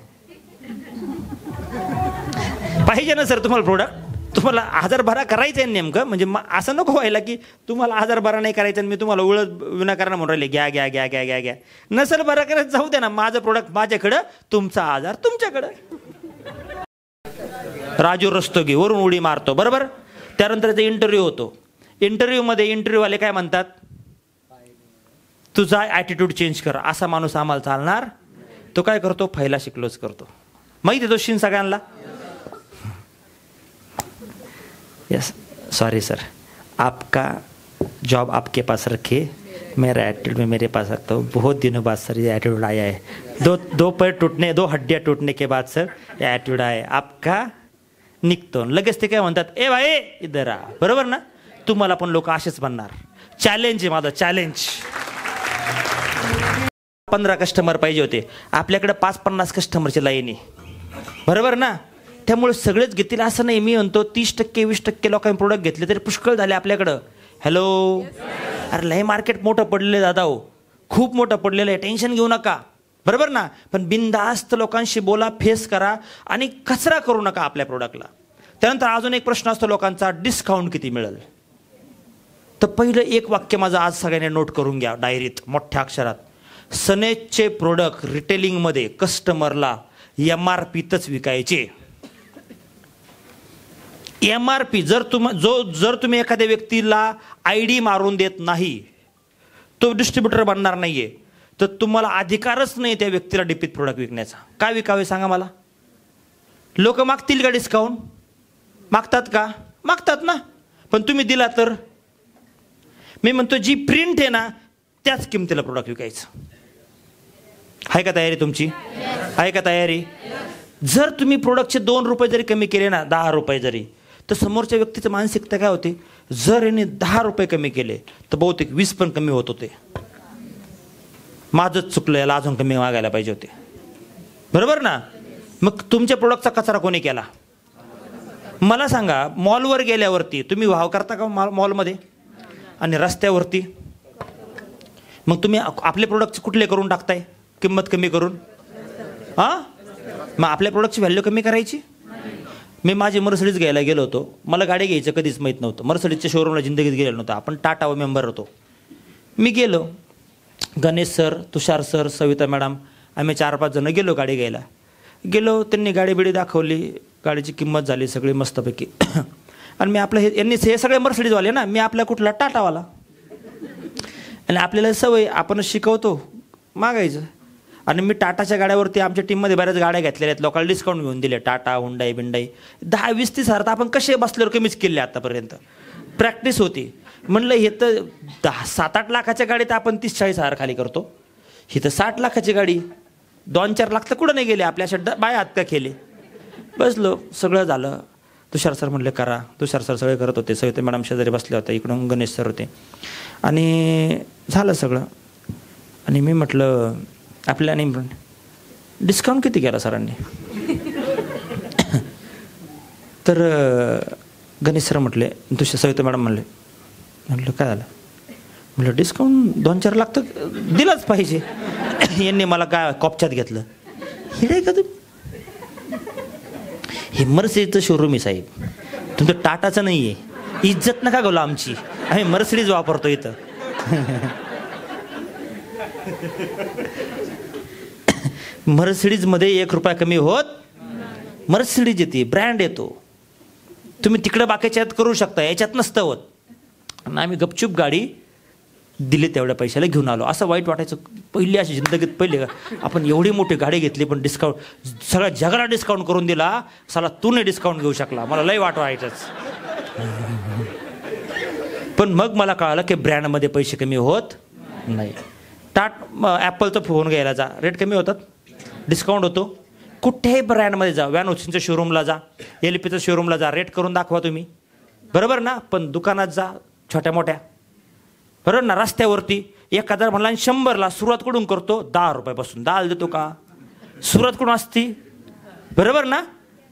पाहिजे ना सर तुम्हाला प्रोडक्ट, तुम्हाला 1012 करायचं आहे नेमकं, म्हणजे असं नको व्हायला की तुम्हाला 1012 नाही करायचं आणि मी तुम्हाला उळत विनाकारण म्हणून राहिले घ्या. नसेल बरं करायचं जाऊ द्या ना, माझं प्रोडक्ट माझ्याकडं, तुमचा आजार तुमच्याकडं. राजू रस्तोगी वरून उडी मारतो, बरोबर. त्यानंतर त्याचा इंटरव्ह्यू होतो, इंटरव्ह्यूमध्ये इंटरव्ह्यूवाले काय म्हणतात, तुझा ॲटिट्यूड चेंज कर. असा माणूस आम्हाला चालणार. तो काय करतो, फायलाशी क्लोज करतो, माहिती आहे तो शीन सगळ्यांना. यस सॉरी सर, आपका जॉब आपके पास रखे, मेरा एटीट्यूड में मेरे पास रखता हूँ. बहुत दिनों बाद सर ये एटीट्यूड आया है, दो पैर टूटने, 2 हड्डियाँ टूटने के बाद सर ये एटीट्यूड आया आपका. निघतो लगेच ते काय म्हणतात, ए भाई इधर आ, बरोबर ना. तुम्हाला पण लोक असेच म्हणणार. चॅलेंज आहे माझं, चॅलेंज. 15 कस्टमर पाहिजे होते, आपल्याकडे 5-50 कस्टमरची लाईन आहे, बरोबर ना. त्यामुळे सगळेच घेतील असं नाही. मी म्हणतो 30%, 20% लोकांनी प्रोडक्ट घेतले तरी पुष्कळ झाले आपल्याकडं. हॅलो, अरे लय मार्केट मोठं पडलेलं दादा हो, खूप मोठं पडलेलं आहे, टेन्शन घेऊ नका, बरोबर ना. पण बिनधास्त लोकांशी बोला, फेस करा आणि कचरा करू नका आपल्या प्रोडक्टला. त्यानंतर अजून एक प्रश्न असतो लोकांचा, डिस्काउंट किती मिळेल. तर पहिलं एक वाक्य माझं आज सगळ्यांनी नोट करून घ्या डायरीत मोठ्या अक्षरात. सनेजचे प्रोडक्ट रिटेलिंगमध्ये कस्टमरला MRPतच विकायचे. MRP जर तुम्ही एखाद्या व्यक्तीला ID मारून देत नाही, तो डिस्ट्रीब्युटर बनणार नाहीये, तर तुम्हाला अधिकारच नाही त्या व्यक्तीला डीपीत प्रोडक्ट विकण्याचा. काय विकावे सांगा मला. लोक मागतील का डिस्काउंट, मागतात का, मागतात ना. पण तुम्ही दिला तर, मी म्हणतो जी प्रिंट आहे ना त्याच किमतीला प्रोडक्ट विकायचं. आहे का तयारी तुमची, आहे का तयारी. जर तुम्ही प्रोडक्टचे 2 रुपये जरी कमी केले ना, 10 रुपये जरी, तर समोरच्या व्यक्तीचं मानसिकता काय होते, जर याने 10 रुपये कमी केले तर बहुतेक 20 पण कमी होत होते. माझंच चुकलं, याला अजून कमी मागायला पाहिजे होते, बरोबर ना. मग तुमच्या प्रोडक्टचा कचरा कोणी केला मला सांगा. मॉलवर गेल्यावरती तुम्ही वाव करता का मॉलमध्ये आणि रस्त्यावरती, मग तुम्ही आपले प्रोडक्टचे कुठले करून टाकताय, किंमत कमी करून. हां, मग आपल्या प्रोडक्टची व्हॅल्यू कमी करायची. मी माझी मर्सिडीज घ्यायला गेलो होतो, मला गाडी घ्यायचं कधीच माहीत नव्हतं, मर्सिडीजच्या शोरूमला जिंदगीत गेलेलो नव्हतं. आपण टाटा मेंबर होतो. मी गेलो, गणेश सर, तुषार सर, सविता मॅडम, आम्ही 4-5 जण गेलो गाडी घ्यायला. गेलो, त्यांनी गाडी बिडी दाखवली, गाडीची किंमत झाली सगळी मस्तपैकी. आणि मी आपलं हे सगळे मर्सिडीजवाले ना, मी आपला कुठला टाटावाला. आणि आपल्याला सवय, आपण शिकवतो मागायचं. आणि मी टाटाच्या गाड्यावरती आमच्या टीममध्ये बऱ्याच गाड्या घेतलेल्या आहेत, लोकांना डिस्काउंट घेऊन दिले, टाटा, हुंडाई बिंडाई. 10-20-30 हजार तर आपण कसे बसल्यावर कमीच केले आतापर्यंत, प्रॅक्टिस होती. म्हणलं हे तर 7-8 लाखाच्या गाडीत आपण 30-40 हजार खाली करतो, ही तर 60 लाखाची गाडी, 2-4 लाख तर कुठं नाही गेले आपल्या, अशा बाय हात का केले. बसलो, सगळं झालं. तुषार सर म्हणले करा, तुषार सर सगळे करत होते, सविता मॅडम शेजारी बसले होते, इकडून गणेश सर होते, आणि झालं सगळं. आणि मी म्हटलं आपल्याला नाही, डिस्काउंट किती केला सरांनी. तर गणेश सर म्हटले, तुषार, सविता मॅडम म्हटलं काय झालं. म्हटलं डिस्काउंट 2-4 लाख तर दिलाच पाहिजे. यांनी मला काय कॉपच्यात घेतलं. हे काय का तू, हे मर्सिडीजचं शोरूम आहे साहेब, तुमचं टाटाचं नाही आहे. इज्जत नका घालू आमची, आम्ही मर्सिडीज वापरतो इथं. मर्सिडीजमध्ये 1 रुपया कमी होत. मर्सिडीज येते, ब्रँड येतो. तुम्ही तिकडे बाकीच्या यात करू शकता, याच्यात नसतं होत. आणि आम्ही गपचूप गाडी दिली, तेवढ्या पैशाला घेऊन आलो. असं वाईट वाटायचं पहिली अशी जिंदगीत. पहिले आपण एवढी मोठी गाडी घेतली पण डिस्काउंट, सगळ्या जगाला डिस्काउंट करून दिला, साला तू नाही डिस्काउंट घेऊ शकला. मला लय वाटायचंच. पण मग मला कळालं की ब्रँडमध्ये पैसे कमी होत नाही. ॲपलचा फोन घ्यायला जा, रेट कमी होतात, डिस्काउंट होतो. कुठेही ब्रँडमध्ये जा, वॅनोसिनच्या शोरूमला जा, LPचं शोरूमला जा, रेट करून दाखवा तुम्ही, बरोबर ना. पण दुकानात जा छोट्या मोठ्या, बरोबर ना. रस्त्यावरती 1000 म्हणला आणि 100ला सुरुवात कुठून करतो? 10 रुपयापासून. 10 देतो का? सुरुवात कुठून असती? बरोबर ना.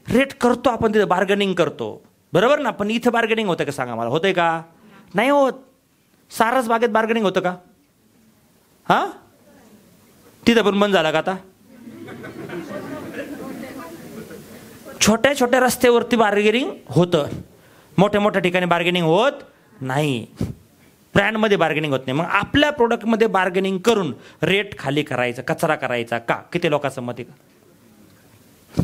रेट करतो आपण तिथे, बार्गेनिंग करतो, बरोबर ना. पण इथं बार्गेनिंग होतं का सांगा मला? होतंय का? नाही होत. सारस बागेत बार्गेनिंग होतं का? हां, तिथं पण बंद झाला का आता? छोट्या छोट्या रस्त्यावरती बार्गेनिंग होतं, मोठ्या मोठ्या ठिकाणी बार्गेनिंग होत नाही. ब्रँडमध्ये बार्गेनिंग होत नाही. मग आपल्या प्रोडक्टमध्ये बार्गेनिंग करून रेट खाली करायचा, कचरा करायचा का? किती लोकांचं मत आहे का?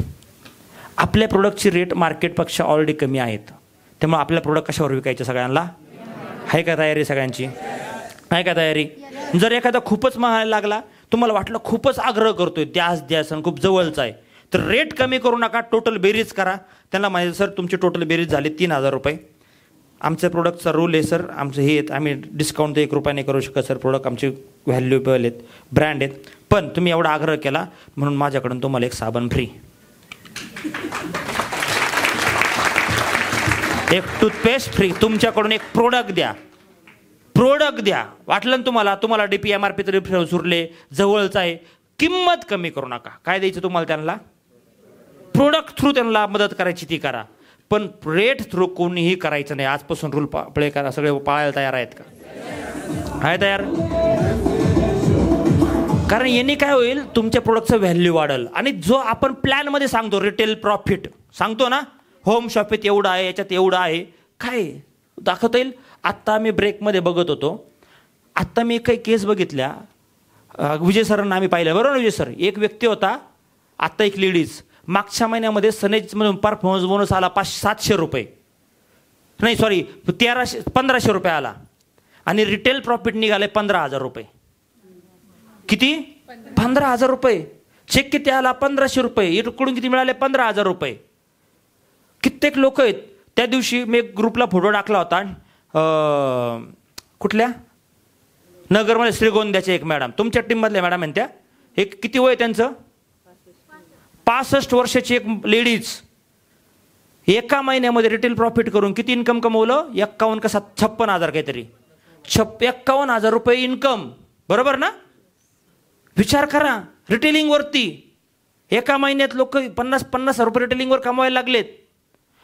आपल्या प्रोडक्टची रेट मार्केटपेक्षा ऑलरेडी कमी आहेत. त्यामुळे आपल्या प्रोडक्ट कशावर विकायचे? सगळ्यांना आहे का तयारी? सगळ्यांची आहे का तयारी? जर एखादा खूपच महाग लागला, तुम्हाला वाटलं खूपच आग्रह करतोय, द्यास द्यास आणि खूप जवळचा आहे, तर रेट कमी करू नका, टोटल बेरीज करा. त्यांना माहिती, सर तुमची टोटल बेरीज झाली 3000 रुपये. आमच्या प्रोडक्टचा रूल आहे सर, आमचं हे आहेत, आम्ही डिस्काउंट 1 रुपया नाही करू शकत सर, प्रोडक्ट आमचे व्हॅल्युएबल आहेत, ब्रँड आहेत. पण तुम्ही एवढा आग्रह केला म्हणून माझ्याकडून तुम्हाला एक साबण फ्री, एक टूथपेस्ट फ्री. तुमच्याकडून एक प्रोडक्ट द्या, प्रोडक्ट द्या. वाटलं ना तुम्हाला DP MRP तरी सुरले, जवळचं आहे, किंमत कमी करू नका. काय द्यायचं तुम्हाला? त्यांना प्रोडक्ट थ्रू त्यांना मदत करायची ती करा, पण रेट थ्रू कोणीही करायचं नाही. आजपासून रूल प्ले करा. सगळे पाळायला तयार आहेत का? आहे तयार? कारण यांनी काय होईल, तुमच्या प्रोडक्टचं व्हॅल्यू वाढेल. आणि जो आपण प्लॅनमध्ये सांगतो रिटेल प्रॉफिट सांगतो ना, होम शॉपीत एवढं आहे, याच्यात एवढं आहे, काय दाखवता येईल? आत्ता आम्ही ब्रेकमध्ये बघत होतो, आत्ता मी काही केस बघितल्या, विजय सरांना आम्ही पाहिलं, बरोबर ना विजय सर? एक व्यक्ती होता, आत्ता एक लेडीज. मागच्या महिन्यामध्ये सनेजमधून परफॉर्मन्स बोनस आला 700 रुपये, नाही सॉरी 1500 रुपये आला. आणि रिटेल प्रॉफिट निघाले 15,000 रुपये. किती? 15,000 रुपये. चेक किती आला? 1500 रुपये. इकडून किती मिळाले? 15,000 रुपये. कित्येक लोक आहेत. त्या दिवशी मी एक ग्रुपला फोटो टाकला होता, कुठल्या नगरमध्ये श्रीगोंद्याचे एक मॅडम, तुमच्या टीममधल्या मॅडम आहेत त्या. एक किती वय त्यांचं? 65 वर्षाची एक लेडीज. एका महिन्यामध्ये रिटेल प्रॉफिट करून किती इन्कम कमवलं? 51 का 56,000 काहीतरी, 51,000 रुपये इन्कम, बरोबर ना. विचार करा, रिटेलिंगवरती एका महिन्यात लोक 50,000 रुपये रिटेलिंगवर कमवायला लागलेत.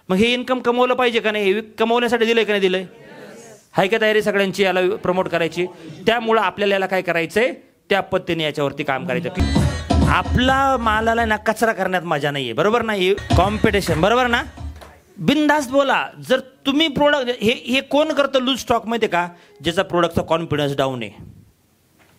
मग हे इन्कम कमवलं पाहिजे का नाही? हे कमवण्यासाठी दिलंय का नाही दिलंय? आहे का तयारी सगळ्यांची याला प्रमोट करायची? त्यामुळं आपल्याला याला काय करायचंय, त्या पद्धतीने याच्यावरती काम करायचं. आपला मालाला ना कचरा करण्यात मजा नाहीये, बरोबर ना. ही कॉम्पिटिशन, बरोबर ना. बिनधास्त बोला. जर तुम्ही प्रोडक्ट हे कोण करतं लूज स्टॉक माहिती आहे का? ज्याचा प्रोडक्टचा कॉन्फिडन्स डाऊन आहे,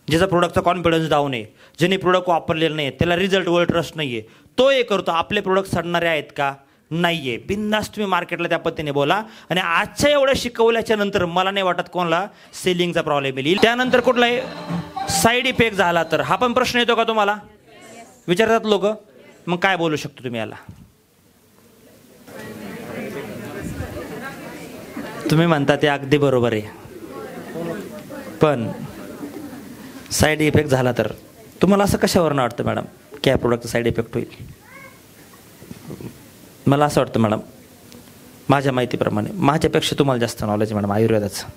ज्याचा प्रोडक्टचा कॉन्फिडन्स डाऊन आहे, ज्याने प्रोडक्ट वापरलेलं नाही, त्याला रिझल्टवर ट्रस्ट नाही आहे, तो हे करतो. आपले प्रोडक्ट सडणारे आहेत का? नाही आहे. बिनधास्त तुम्ही मार्केटला त्या पद्धतीने बोला. आणि आजच्या एवढ्या शिकवल्याच्या नंतर मला नाही वाटत कोणाला सेलिंगचा प्रॉब्लेम येईल. त्यानंतर कुठलाही साईड इफेक्ट झाला तर हा पण प्रश्न येतो का तुम्हाला? विचारतात लोक. मग काय बोलू शकतो तुम्ही याला? तुम्ही म्हणता ते अगदी बरोबर आहे, पण साईड इफेक्ट झाला तर तुम्हाला असं कशावरनं वाटतं मॅडम की या प्रोडक्टचा साईड इफेक्ट होईल? मला असं वाटतं मॅडम, माझ्या माहितीप्रमाणे, माझ्यापेक्षा तुम्हाला जास्त नॉलेज मॅडम आयुर्वेदाचं,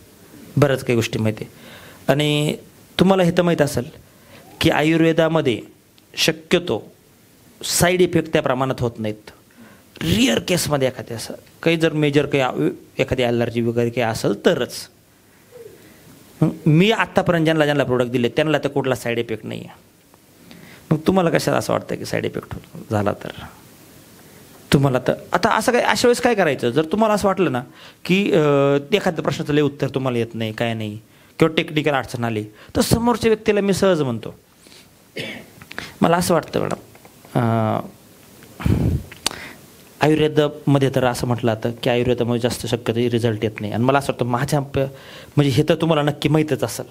बरंच काही गोष्टी माहिती आहे. आणि तुम्हाला हे तर माहीत असेल की आयुर्वेदामध्ये शक्यतो साईड इफेक्ट त्या प्रमाणात होत नाहीत. रिअर केसमध्ये एखाद्या असं काही जर मेजर काही एखादी ॲलर्जी वगैरे काही असेल तरच. मी आत्तापर्यंत ज्यांना प्रोडक्ट दिले त्यांना तर कुठला साईड इफेक्ट नाही आहे. मग तुम्हाला कशाला असं वाटतं की साईड इफेक्ट झाला तर? तुम्हाला तर आता असं काय अशा वेळेस काय करायचं, जर तुम्हाला असं वाटलं ना की एखाद्या प्रश्नाचं लय उत्तर तुम्हाला येत नाही, काय नाही, किंवा टेक्निकल अडचण आली, तर समोरच्या व्यक्तीला मी सहज म्हणतो, मला असं वाटतं मॅडम, आयुर्वेदामध्ये तर असं म्हटलं जातं की आयुर्वेदामध्ये जास्त शक्यतो रिझल्ट येत नाही, आणि मला असं वाटतं माझ्या म्हणजे हे तर तुम्हाला नक्की माहीतच असेल.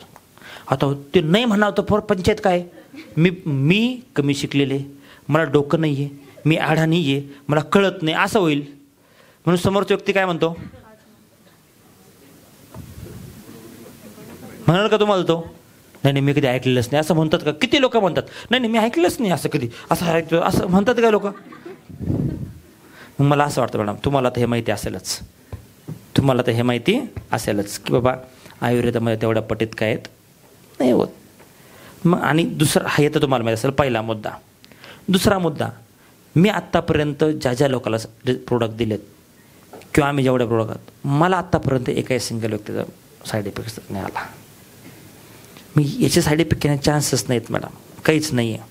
आता ते नाही म्हणावं तर पंचायत काय, मी कमी शिकलेले, मला डोकं नाही आहे, मी आढा नाही आहे, मला कळत नाही, असं होईल. म्हणून समोरचा व्यक्ती काय म्हणतो, म्हणाल का तुम्हाला तो, नाही नाही मी कधी ऐकलेलंच नाही, असं म्हणतात का? किती लोक म्हणतात नाही नाही मी ऐकलंच नाही असं कधी, असं म्हणतात का लोक? मग मला असं वाटतं मॅडम तुम्हाला तर हे माहिती असेलच, तुम्हाला तर हे माहिती असेलच की बाबा आयुर्वेदामध्ये तेवढ्या पटीत काय आहेत नाही होत. मग आणि दुसरा हे तर तुम्हाला माहीत असेल पहिला मुद्दा. दुसरा मुद्दा, मी आत्तापर्यंत ज्या ज्या लोकांना प्रोडक्ट दिलेत किंवा आम्ही जेवढे प्रोडक्ट, मला आत्तापर्यंत एकाही सिंगल व्यक्तीचा साईड इफेक्ट्स नाही आला. मी याचे साईड इफेक्ट घेण्याचे चान्सेस नाहीत मॅडम, काहीच नाही आहे.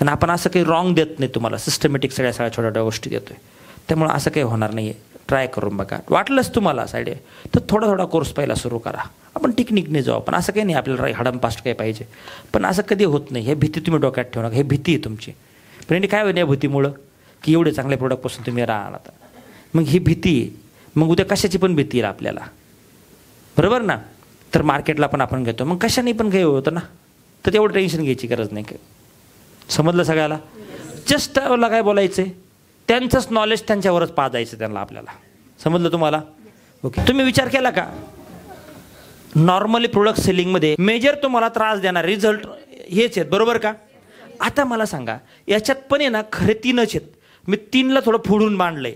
आणि आपण असं काही रॉंग देत नाही तुम्हाला, सिस्टमॅटिक सगळ्या छोट्या छोट्या गोष्टी देतो आहे, त्यामुळे असं काही होणार नाही आहे. ट्राय करून बघा, वाटलंच तुम्हाला साईड तर थोडा थोडा कोर्स पहिला सुरू करा, आपण टेक्निकने जाऊ. आपण असं काही नाही आपल्याला हडमपास्ट काही पाहिजे, पण असं कधी होत नाही. हे भीती तुम्ही डोक्यात ठेवू नका, हे भीती आहे तुमची. पण यांनी काय होईल या भीतीमुळं की एवढे चांगल्या प्रोडक्टपासून तुम्ही राहणार आता, मग ही भीती आहे. मग उद्या कशाची पण भीती आहे आपल्याला, बरोबर ना? तर मार्केटला पण आपण घेतो, मग कशाने पण काही होतं ना, तर तेवढं टेन्शन घ्यायची गरज नाही. समजलं सगळ्याला? जस्ट त्याला काय बोलायचं आहे, त्यांचंच नॉलेज त्यांच्यावरच पाजायचं त्यांना, आपल्याला. समजलं तुम्हाला? ओके. तुम्ही विचार केला का, नॉर्मली प्रोडक्ट सेलिंगमध्ये मेजर तुम्हाला त्रास देणार रिझल्ट हेच आहेत, बरोबर का? आता मला सांगा, याच्यात पण आहे ना खरे 3च आहेत. मी 3ला थोडं फोडून मांडलंय,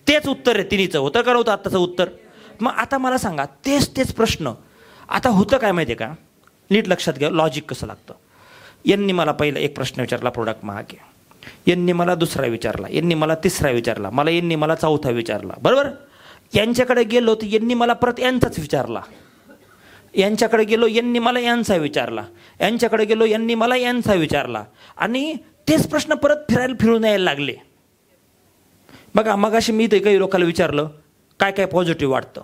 तेच उत्तर आहे तिन्हीचं. होतं का नव्हतं आत्ताचं उत्तर? मग आता मला सांगा, तेच प्रश्न. आता होतं काय माहिती आहे का, नीट लक्षात घ्या लॉजिक कसं लागतं. यांनी मला पहिला एक प्रश्न विचारला, प्रोडक्ट महाग आहे. यांनी मला दुसरा विचारला, यांनी मला तिसरा विचारला, यांनी मला चौथा विचारला, बरोबर? यांच्याकडे गेलो तर यांनी मला परत यांचाच विचारला, यांच्याकडे गेलो यांनी मला यांचा विचारला, यांच्याकडे गेलो यांनी मला यांचा विचारला, आणि तेच प्रश्न परत फिरून यायला लागले. बघा मगाशी मी ते काही लोकांना विचारलं काय काय पॉझिटिव्ह वाटतं,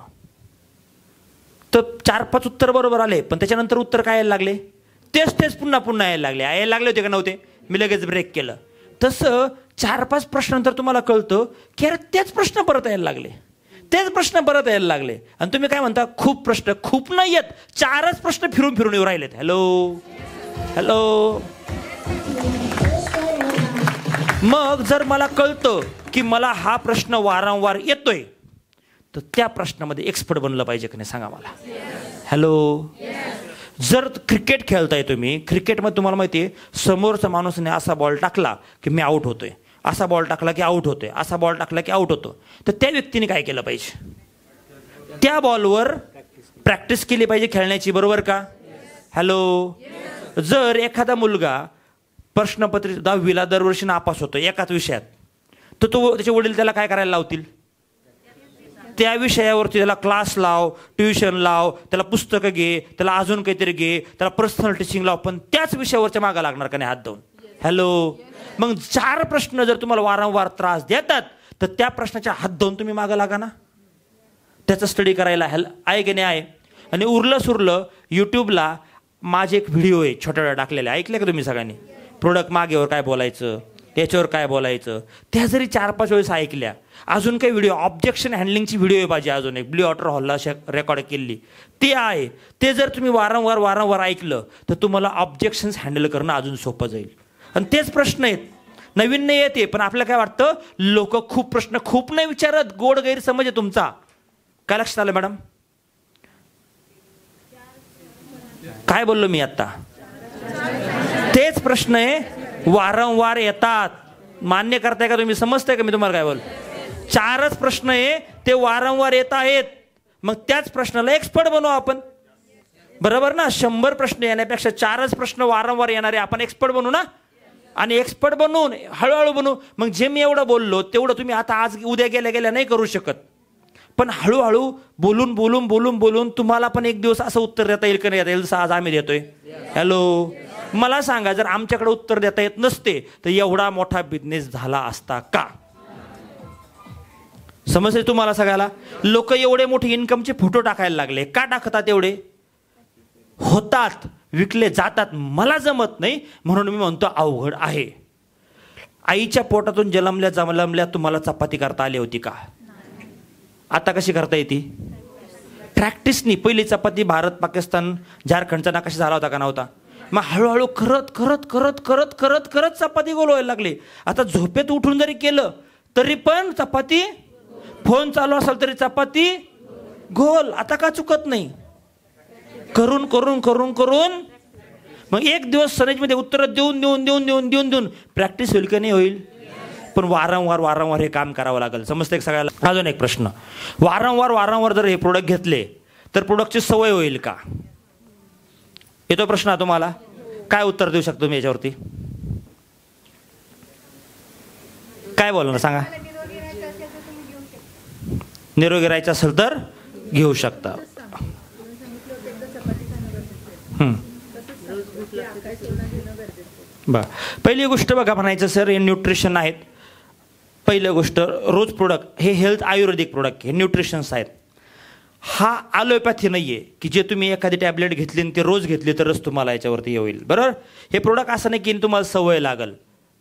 तर 4-5 उत्तर बरोबर आले, पण त्याच्यानंतर उत्तर काय यायला लागले, तेच पुन्हा यायला लागले होते का नव्हते? मी लगेच ब्रेक केलं. तसं 4-5 प्रश्नानंतर तुम्हाला कळतं की अरे तेच प्रश्न परत यायला लागले, आणि तुम्ही काय म्हणता, खूप प्रश्न, खूप नाही आहेत, 4च प्रश्न फिरून येऊ राहिलेत. हॅलो. मग जर मला कळतं की मला हा प्रश्न वारंवार येतोय, तर त्या प्रश्नामध्ये एक्सपर्ट बनलं पाहिजे की नाही सांगा मला. जर क्रिकेट खेळताय तुम्ही, क्रिकेटमध्ये तुम्हाला माहिती आहे समोरचा माणूसने असा बॉल टाकला की मी आऊट होतोय, असा बॉल टाकला की आऊट होतोय, असा बॉल टाकला की आऊट होतो, तर त्या व्यक्तीने काय केलं पाहिजे, त्या बॉलवर प्रॅक्टिस केली पाहिजे खेळण्याची, बरोबर का? जर एखादा मुलगा प्रश्नपत्रिका 10वीला दरवर्षी नापास होतो एकाच विषयात, तर त्याचे वडील त्याला काय करायला लावतील, त्या विषयावरती त्याला क्लास लाव, ट्युशन लाव, त्याला पुस्तकं घे, त्याला अजून काहीतरी घे, त्याला पर्सनल टीचिंग लाव, पण त्याच विषयावरच्या मागं लागणार का नाही हात देऊन? मग 4 प्रश्न जर तुम्हाला वारंवार त्रास देतात, तर त्या प्रश्नाच्या हात देऊन तुम्ही मागं लागा ना, त्याचा स्टडी करायला. आहे की नाही आहे? आणि उरलं सुरलं यूट्यूबला माझे एक व्हिडिओ आहे छोट्या टाकलेले, ऐकले का तुम्ही सगळ्यांनी? प्रोडक्ट मागेवर काय बोलायचं, याच्यावर काय बोलायचं, त्या जरी 4-5 वेळेस ऐकल्या. अजून काही व्हिडिओ, ऑब्जेक्शन हँडलिंगची व्हिडिओ आहे माझी, अजून एक ब्ल्यू वॉटर हॉलला रेकॉर्ड केलेली, ते आहे. ते जर तुम्ही वारंवार ऐकलं, तर तुम्हाला ऑब्जेक्शन्स हँडल करणं अजून सोपं जाईल. आणि तेच प्रश्न आहेत, नवीन नाही येते, पण आपल्याला काय वाटतं, लोक खूप प्रश्न खूप नाही विचारत, गोड गैरसमज आहे तुमचा. काय लक्षात आलं मॅडम? काय बोललो मी आता? तेच प्रश्न आहे, वारंवार येतात. मान्य करताय का तुम्ही? समजताय का मी तुम्हाला काय बोल? 4च प्रश्न आहे, ते वारंवार येत आहेत. मग त्याच प्रश्नाला एक्सपर्ट बनवू आपण, बरोबर ना? 100 प्रश्न येण्यापेक्षा 4च प्रश्न वारंवार येणारे आपण एक्सपर्ट बनवू ना, आणि एक्सपर्ट बनवून हळूहळू बनवू. मग जे मी एवढं बोललो तेवढं तुम्ही आता आज उद्या गेल्या नाही करू शकत, पण हळूहळू बोलून तुम्हाला पण एक दिवस असं उत्तर देता येईल का नाही देता येईल, जसं आज आम्ही देतोय. मला सांगा, जर आमच्याकडे उत्तर देता येत नसते तर एवढा मोठा बिझनेस झाला असता का? समजते तुम्हाला सगळ्याला? लोक एवढे मोठे इन्कमचे फोटो टाकायला लागले. का टाकतात एवढे? होतात, विकले जातात. मला जमत नाही म्हणून मी म्हणतो अवघड आहे. आईच्या पोटातून जन्मल्या तुम्हाला चपाती करता आली होती का? आता कशी करता येते? प्रॅक्टिसनी. पहिली चपाती भारत पाकिस्तान झारखंडचा नकाशा झाला होता का नव्हता? मग हळूहळू करत करत करत करत करत करत चपाती गोल व्हायला लागली. आता झोपेत उठून जरी केलं तरी पण चपाती, फोन चालू असेल तरी चपाती गोल. आता का चुकत नाही? करून करून करून करून मग एक दिवस सनेजमध्ये उत्तर देऊन देऊन देऊन देऊन देऊन देऊन प्रॅक्टिस होईल की नाही होईल? पण वारंवार वारंवार हे काम करावं लागेल. समजतं सगळ्याला? अजून एक प्रश्न, वारंवार वारंवार जर हे प्रोडक्ट घेतले तर प्रोडक्टची सवय होईल का? येतो प्रश्न तुम्हाला? काय उत्तर देऊ शकतो मी याच्यावरती? काय बोलणार सांगा? निरोगी राहायचं असेल तर घेऊ शकता. बघा, पहिली गोष्ट बघा म्हणायचं सर हे न्यूट्रिशन आहेत. पहिली गोष्ट रोज प्रोडक्ट हे हेल्थ आयुर्वेदिक प्रोडक्ट हे न्यूट्रिशन्स आहेत. हा ॲलोपॅथी नाही आहे की जे तुम्ही एखादी टॅबलेट घेतली आणि ते रोज घेतली तरच तुम्हाला याच्यावरती येईल. बरोबर? हे प्रोडक्ट असं नाही की तुम्हाला सवय लागल.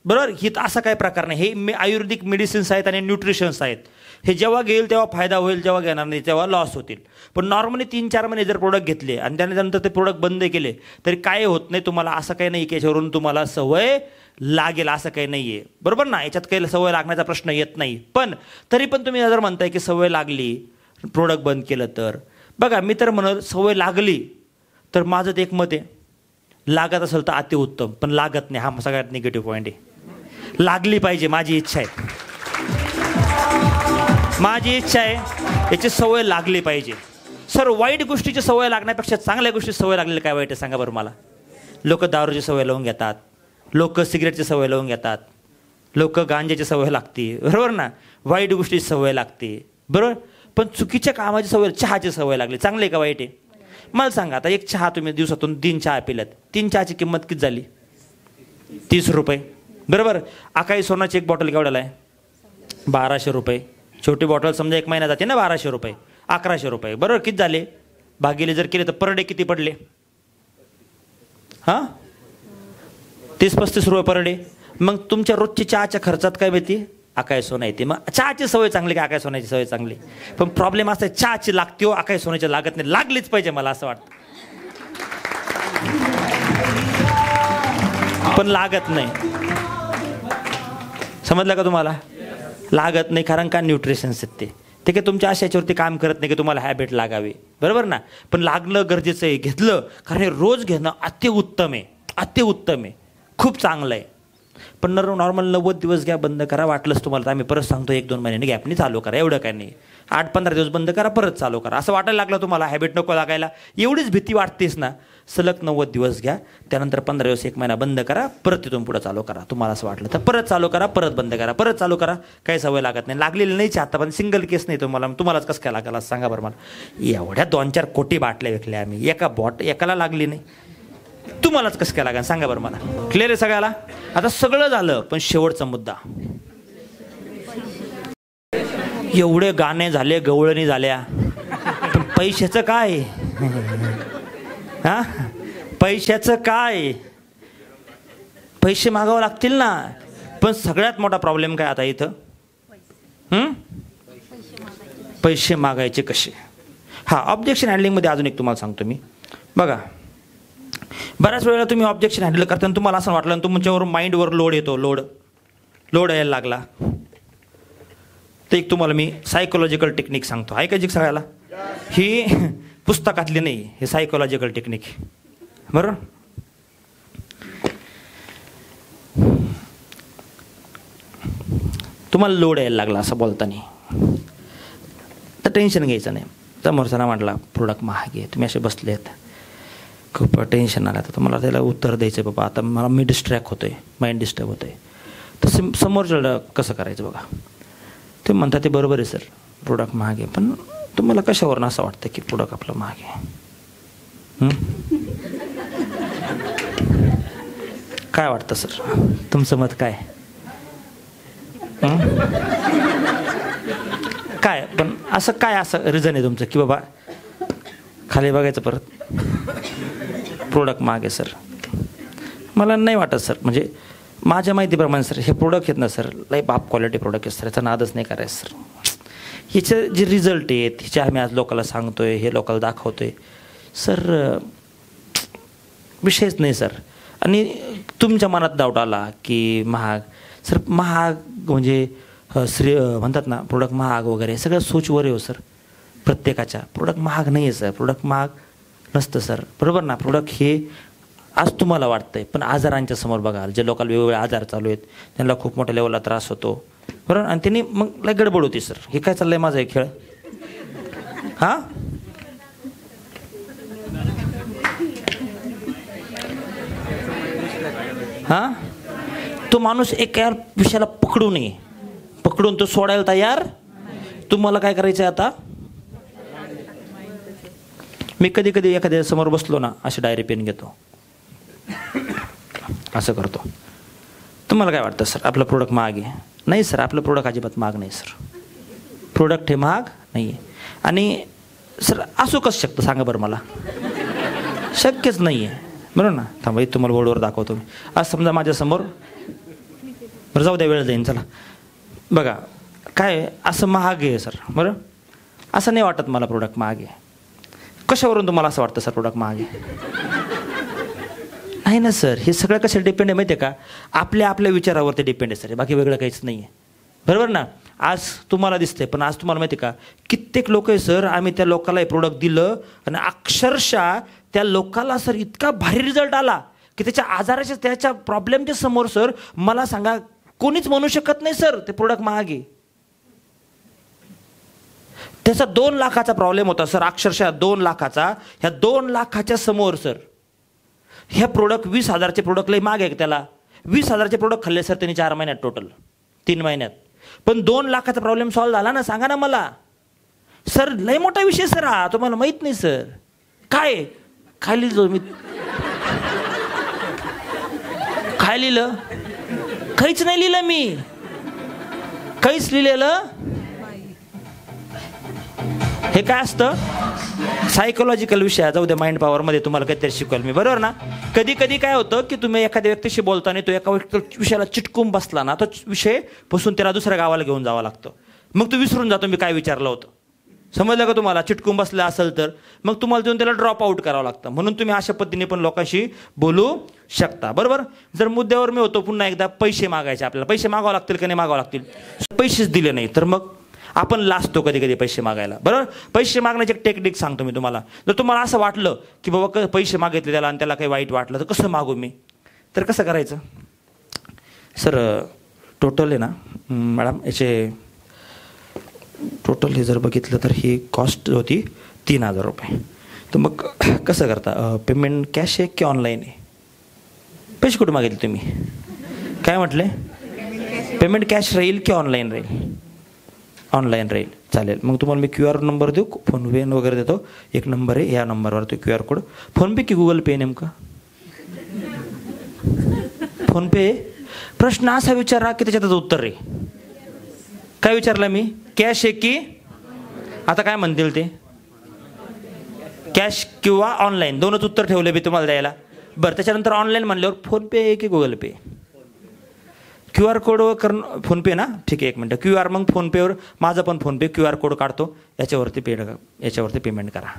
बरोबर? ही असा काही प्रकार नाही. हे आयुर्वेदिक मेडिसिन्स आहेत आणि न्यूट्रिशन्स आहेत. हे जेव्हा घेईल तेव्हा फायदा होईल, जेव्हा घेणार नाही तेव्हा लॉस होतील. पण नॉर्मली 3-4 महिने जर प्रोडक्ट घेतले आणि त्यानंतर ते प्रोडक्ट बंद केले तरी काय होत नाही तुम्हाला. असं काही नाही की याच्यावरून तुम्हाला सवय लागेल असं काही नाही आहे. बरोबर ना? याच्यात काही सवय लागण्याचा प्रश्न येत नाही. पण तरी पण तुम्ही जर म्हणताय की सवय लागली प्रोडक्ट बंद केलं तर, बघा मी तर म्हणत सवय लागली तर माझं ते एक मत आहे, लागत असेल तर अतिउत्तम, पण लागत नाही हा सगळ्यात निगेटिव्ह पॉईंट आहे. लागली पाहिजे, माझी इच्छा आहे, माझी इच्छा आहे याची सवय लागली पाहिजे. सर वाईट गोष्टीची सवय लागण्यापेक्षा चांगल्या गोष्टीची सवय लागलेली काय वाईट आहे सांगा बरं मला? लोक दारूची सवय लावून घेतात, लोक सिगरेटची सवय लावून घेतात, लोक गांजाची सवय लागते. बरोबर ना? वाईट गोष्टीची सवय लागते. बरोबर? पण चुकीच्या कामाची सवय, चहाची सवय लागली, चांगली आहे का वाईट आहे? मला सांगा, आता एक चहा तुम्ही दिवसातून 3 चहा पिल्यात, 3 चहाची किंमत किती झाली? 30 रुपये. बरोबर? अकाई सोनाची एक बॉटल केवढ्याला आहे? 1200 रुपये. छोटी बॉटल समजा 1 महिना जाते ना, 1200 रुपये, 1100 रुपये. बरोबर? किती झाले? भागिले जर केले तर पर डे किती पडले? हां, 30-35 रुपये पर डे. मग तुमच्या रोजची चहाच्या खर्चात काय माहिती? अकाई सोना येते. मग चहाची सवय चांगली का अकाई सोन्याची सवय चांगली? पण प्रॉब्लेम असा आहे चहाची लागते हो, अकाई सोन्याची लागत नाही. लागलीच पाहिजे मला असं वाटतं, पण लागत नाही. समजलं का तुम्हाला? लागत नाही कारण का न्यूट्रिशन्स आहेत ते काही तुमच्या आशाच्यावरती काम करत नाही की तुम्हाला हॅबिट लागावी. बरोबर ना? पण लागणं गरजेचं आहे, घेतलं कारण हे रोज घेणं अतिउत्तम आहे, अतिउत्तम आहे, खूप चांगलं आहे. पण नॉर्मल 90 दिवस घ्या, बंद करा. वाटलंच तुम्हाला तर आम्ही परत सांगतो 1-2 महिन्याने गॅपनी चालू करा, एवढं काय नाही. 8-15 दिवस बंद करा, परत चालू करा. असं वाटायला लागलं तुम्हाला हॅबिट नको लागायला, एवढीच भीती वाटतेच ना, सलग 90 दिवस घ्या, त्यानंतर 15 दिवस 1 महिना बंद करा, परत तिथून पुढे चालू करा. तुम्हाला असं वाटलं तर परत चालू करा, परत बंद करा, परत चालू करा. काही सवय लागत नाही. लागलेली नाहीच आता, पण सिंगल केस नाही तुम्हालाच कसं काय लागेल सांगा बरं मला? एवढ्या 2-4 कोटी बाटल्या विकल्या आम्ही, एकाला लागली नाही, तुम्हालाच कसं काय लागेल सांगा बरं मला? क्लिअर आहे सगळ्याला? आता सगळं झालं, पण शेवटचा मुद्दा, एवढे गाणे झाले, गवळणी झाल्या, पण पैशाचं काय? हा, पैशाचं काय? पैसे मागावं लागतील ना. पण सगळ्यात मोठा प्रॉब्लेम काय आता इथं? पैसे मागायचे कसे? हा, ऑब्जेक्शन हँडलिंगमध्ये अजून एक तुम्हाला सांगतो मी. बघा, बऱ्याच वेळेला तुम्ही ऑब्जेक्शन हँडल करताना तुम्हाला असं वाटलं तुमच्यावर माइंडवर लोड येतो, लोड यायला लागला, तर एक तुम्हाला मी सायकोलॉजिकल टेक्निक सांगतो. ऐकायची सगळ्याला? ही पुस्तकातली नाही, हे सायकोलॉजिकल टेक्निक. बरोबर? तुम्हाला लोड यायला लागला असं बोलताना, तर टेन्शन घ्यायचं नाही. समोरच्याला म्हटला प्रोडक्ट महाग आहे, तुम्ही असे बसले आहेत, खूप टेन्शन आलं, तर तुम्हाला त्याला उत्तर द्यायचं बाबा आता मी डिस्ट्रॅक्ट होतोय, माइंड डिस्टर्ब होतोय. तर समोरच्याला कसं करायचं बघा. ते म्हणतात ते बरोबर आहे सर, प्रोडक्ट महाग आहे, पण तुम्हाला कशावरून असं वाटतं की प्रोडक्ट आपलं महाग आहे? काय वाटतं सर, तुमचं मत काय? काय पण असं काय असं रिझन आहे तुमचं की बाबा खाली बघायचं परत प्रोडक्ट महाग आहे सर? मला नाही वाटत सर, म्हणजे माझ्या माहितीप्रमाणे सर हे प्रोडक्ट आहेत ना सर, लई बाप क्वालिटी प्रोडक्ट आहे सर, याचा नादच नाही करायचं सर. ह्याचे जे रिझल्ट आहेत ह्याचे आम्ही आज लोकांना सांगतोय, हे लोकांना दाखवतोय सर, विषयच नाही सर. आणि तुमच्या मनात डाऊट आला की महाग सर, महाग म्हणजे म्हणतात ना प्रोडक्ट महाग वगैरे सगळं सोचवर आहे हो सर. प्रत्येकाच्या प्रोडक्ट महाग नाही आहे सर, प्रोडक्ट महाग नसतं सर, बरोबर ना. प्रोडक्ट हे आज तुम्हाला वाटतंय पण आजारांच्या समोर बघा, जे लोकांना वेगवेगळे आजार चालू आहेत त्यांना खूप मोठ्या लेवलला त्रास होतो, बरोबर. आणि त्यांनी मग लय गडबड होती सर, हे काय चाललंय माझा एक खेळ हां. हां तो माणूस एका विषयाला पकडून तो सोडायला तयार. तुम्हाला काय करायचं आहे आता? मी कधी कधी एखाद्या समोर बसलो ना अशी डायरी पेन घेतो, असं करतो. तुम्हाला काय वाटतं सर आपलं प्रोडक्ट महाग आहे? नाही सर, आपलं प्रोडक्ट अजिबात महाग नाही सर, प्रोडक्ट हे महाग नाही आहे. आणि सर असू कसं शकतं सांगा बरं मला? शक्यच नाही आहे, बरोबर ना. थांबा तुम्हाला बोर्डवर दाखवतो मी. आज समजा माझ्यासमोर, बरं जाऊ द्या वेळ जाईन, चला बघा काय असं महाग आहे सर, बरं असं नाही वाटत मला प्रोडक्ट महाग आहे. कशावरून तुम्हाला असं वाटतं सर प्रोडक्ट महाग आहे? नाही ना सर, हे सगळं कशाला डिपेंड आहे माहिती आहे का? आपल्या विचारावरती डिपेंड आहे सर, बाकी वेगळं काहीच नाही आहे, बरोबर ना. आज तुम्हाला दिसतंय पण आज तुम्हाला माहिती आहे का कित्येक लोक आहे सर, आम्ही त्या लोकांना हे प्रोडक्ट दिलं आणि अक्षरशः त्या लोकांना सर इतका भारी रिझल्ट आला की त्याच्या आजाराच्या त्याच्या प्रॉब्लेमच्या समोर सर मला सांगा कोणीच म्हणू शकत नाही सर ते प्रोडक्ट महाग आहे. त्याचा 2 लाखाचा प्रॉब्लेम होता सर, अक्षरशः 2 लाखाचा. ह्या 2 लाखाच्या समोर सर हे प्रोडक्ट 20,000चे प्रोडक्ट लई महाग आहे त्याला. 20,000चे प्रोडक्ट खाल्ले सर त्यांनी 4 महिन्यात, टोटल 3 महिन्यात. पण 2 लाखाचा प्रॉब्लेम सॉल्व्ह झाला ना, सांगा ना मला सर. लय मोठा विषय सर हा, तुम्हाला माहित नाही सर. काय लिहिलं मी? काय लिहिलं? काहीच नाही लिहिलं मी, काहीच लिहिलेलं. हे काय असतं सायकोलॉजिकल विषय, जाऊ द्या. माइंड पॉवरमध्ये तुम्हाला काहीतरी शिकवाल मी, बरोबर ना. कधी कधी काय होतं की तुम्ही एखाद्या व्यक्तीशी बोलताना तो एका विषयाला चिटकून बसला ना, तो विषय पासून त्याला दुसऱ्या गावाला घेऊन जावं लागतं. मग तो विसरून जातो मी काय विचारलं होतं. समजलं का तुम्हाला? चिटकून बसलं असेल तर मग तुम्हाला देऊन त्याला ड्रॉप आउट करावं लागतं. म्हणून तुम्ही अशा पद्धतीने पण लोकांशी बोलू शकता, बरोबर. जर मुद्द्यावर मी होतो पुन्हा एकदा, पैसे मागायचे आपल्याला, पैसे मागावं लागतील का नाही मागावं लागतील? पैसेच दिले नाही तर मग आपण लाजतो कधी कधी पैसे मागायला, बरोबर. पैसे मागण्याची एक टेक्निक सांगतो मी तुम्हाला. जर तुम्हाला असं वाटलं की बाबा पैसे मागितले त्याला आणि त्याला काही वाईट वाटलं तर कसं मागू मी, तर कसं करायचं सर? टोटल आहे ना मॅडम, याचे टोटल हे जर बघितलं तर ही कॉस्ट होती 3,000 रुपये. तर मग कसं करता? पेमेंट कॅश आहे की ऑनलाईन आहे? पैसे कुठे मागितले तुम्ही? काय म्हटले? पेमेंट कॅश राहील की ऑनलाईन राहील? ऑनलाईन राहील, चालेल. मग तुम्हाला मी QR नंबर देऊ, फोनपे वगैरे देतो. एक नंबर आहे, या नंबरवर तो QR कोड. फोनपे की गुगल पे? नेमका फोनपे. प्रश्न असा विचारा की त्याच्यातच उत्तर आहे. काय विचारलं मी? कॅश आहे की? आता काय म्हणतील ते? कॅश किंवा ऑनलाईन, दोनच उत्तर ठेवले मी तुम्हाला द्यायला. बरं, त्याच्यानंतर ऑनलाईन म्हणल्यावर फोनपे आहे की गुगल पे? QR कोडवर करणं फोनपे ना, ठीक आहे. 1 मिनटं. QR, मग फोनपेवर माझं पण फोनपे, QR कोड काढतो, याच्यावरती पेमेंट करा.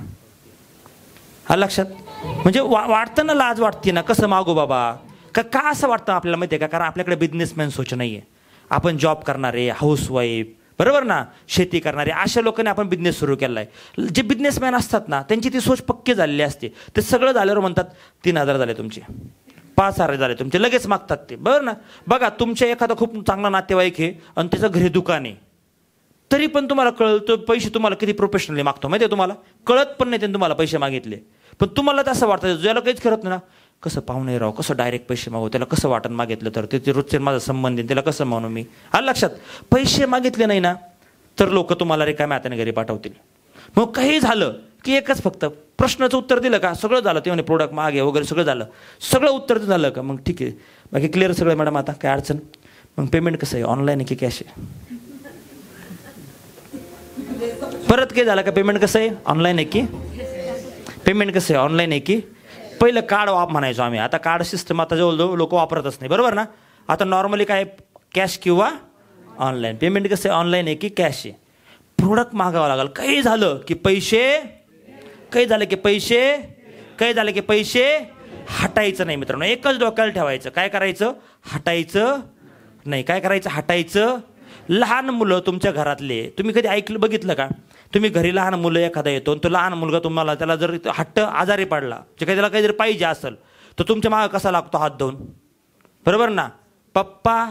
हा लक्षात. म्हणजे वाटतं ना, लाज वाटते ना, कसं मागू बाबा? का असं वाटतं आपल्याला माहिती आहे का? कारण आपल्याकडे बिझनेसमॅन सोच नाही आहे. आपण जॉब करणारे, हाऊसवाईफ, बरोबर ना, शेती करणारे, अशा लोकांनी आपण बिझनेस सुरू केला आहे. जे बिझनेसमॅन असतात ना त्यांची ती सोच पक्की झालेली असते. ते सगळं झाल्यावर म्हणतात 3,000 झाले तुमचे, 5,000 झाले तुमचे, लगेच मागतात ते, बरोबर ना. बघा तुमच्या एखादा खूप चांगला नातेवाईक आहे आणि त्याचं घरी दुकान आहे, तरी पण तुम्हाला कळतं पैसे तुम्हाला किती प्रोफेशनली मागतो माहिती आहे? तुम्हाला कळत पण नाही त्यांनी तुम्हाला पैसे मागितले. पण तुम्हाला तर असं वाटतं ज्याला काहीच करत नाही ना, कसं पाहुणे राव, कसं डायरेक्ट पैसे मागू, त्याला कसं वाटण मागितलं तर ते रोजचे माझा संबंध आहे, त्याला कसं म्हणू मी. आलं लक्षात? पैसे मागितले नाही ना तर लोक तुम्हाला रिकाम्या हाताने घरी पाठवतील. मग काही झालं की एकच फक्त प्रश्नाचं उत्तर दिलं का सगळं झालं. ते म्हणे प्रोडक्ट मागे वगैरे सगळं झालं, सगळं उत्तर झालं का? मग ठीक आहे, बाकी क्लिअर सगळं मॅडम, आता काय अडचण? मग पेमेंट कसं आहे, ऑनलाईन आहे की कॅश आहे? परत काय झालं का पेमेंट कसं आहे ऑनलाईन आहे की पेमेंट कसं आहे ऑनलाईन आहे की पहिलं कार्ड म्हणायचो आम्ही आता कार्ड सिस्टम आता जवळ लोक वापरतच नाही बरोबर ना आता नॉर्मली काय कॅश किंवा ऑनलाईन पेमेंट कसं आहे ऑनलाईन आहे की कॅश आहे प्रोडक्ट मागावं लागेल काही झालं की पैसे हटायचं नाही मित्रांनो एकच डोक्याला ठेवायचं काय करायचं हटायचं नाही काय करायचं हटायचं लहान मुलं तुमच्या घरातले तुम्ही कधी बघितलं का तुम्ही घरी लहान मुलं एखादा येतो आणि तो लहान मुलगा तुम्हाला त्याला जर हट्ट आजारी पडला जे काही त्याला काहीतरी पाहिजे असेल तर तुमच्या मागं कसा लागतो हात धुवून बरोबर ना पप्पा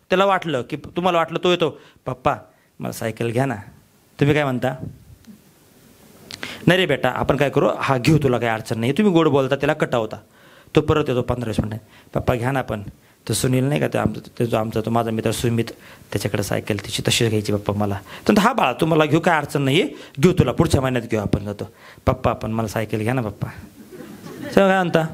त्याला वाटलं की तुम्हाला वाटलं तो येतो पप्पा मला सायकल घ्या ना तुम्ही काय म्हणता नाही रे बेटा आपण काय करू हा घेऊ तुला काही अडचण नाही तुम्ही गोड बोलता त्याला कटावता तो परत येतो 15-20 मिनिट पप्पा घ्या ना पण तो सुनील नाही का आमचा तो माझा मित्र सुमित त्याच्याकडे सायकल तिची तशीच घ्यायची पप्पा मला तर हा बाळा तुम्हाला घेऊ काय अडचण नाही आहे घेऊ तुला पुढच्या महिन्यात घेऊ आपण जातो पप्पा आपण मला सायकल घ्या ना पप्पा सगळं काय म्हणता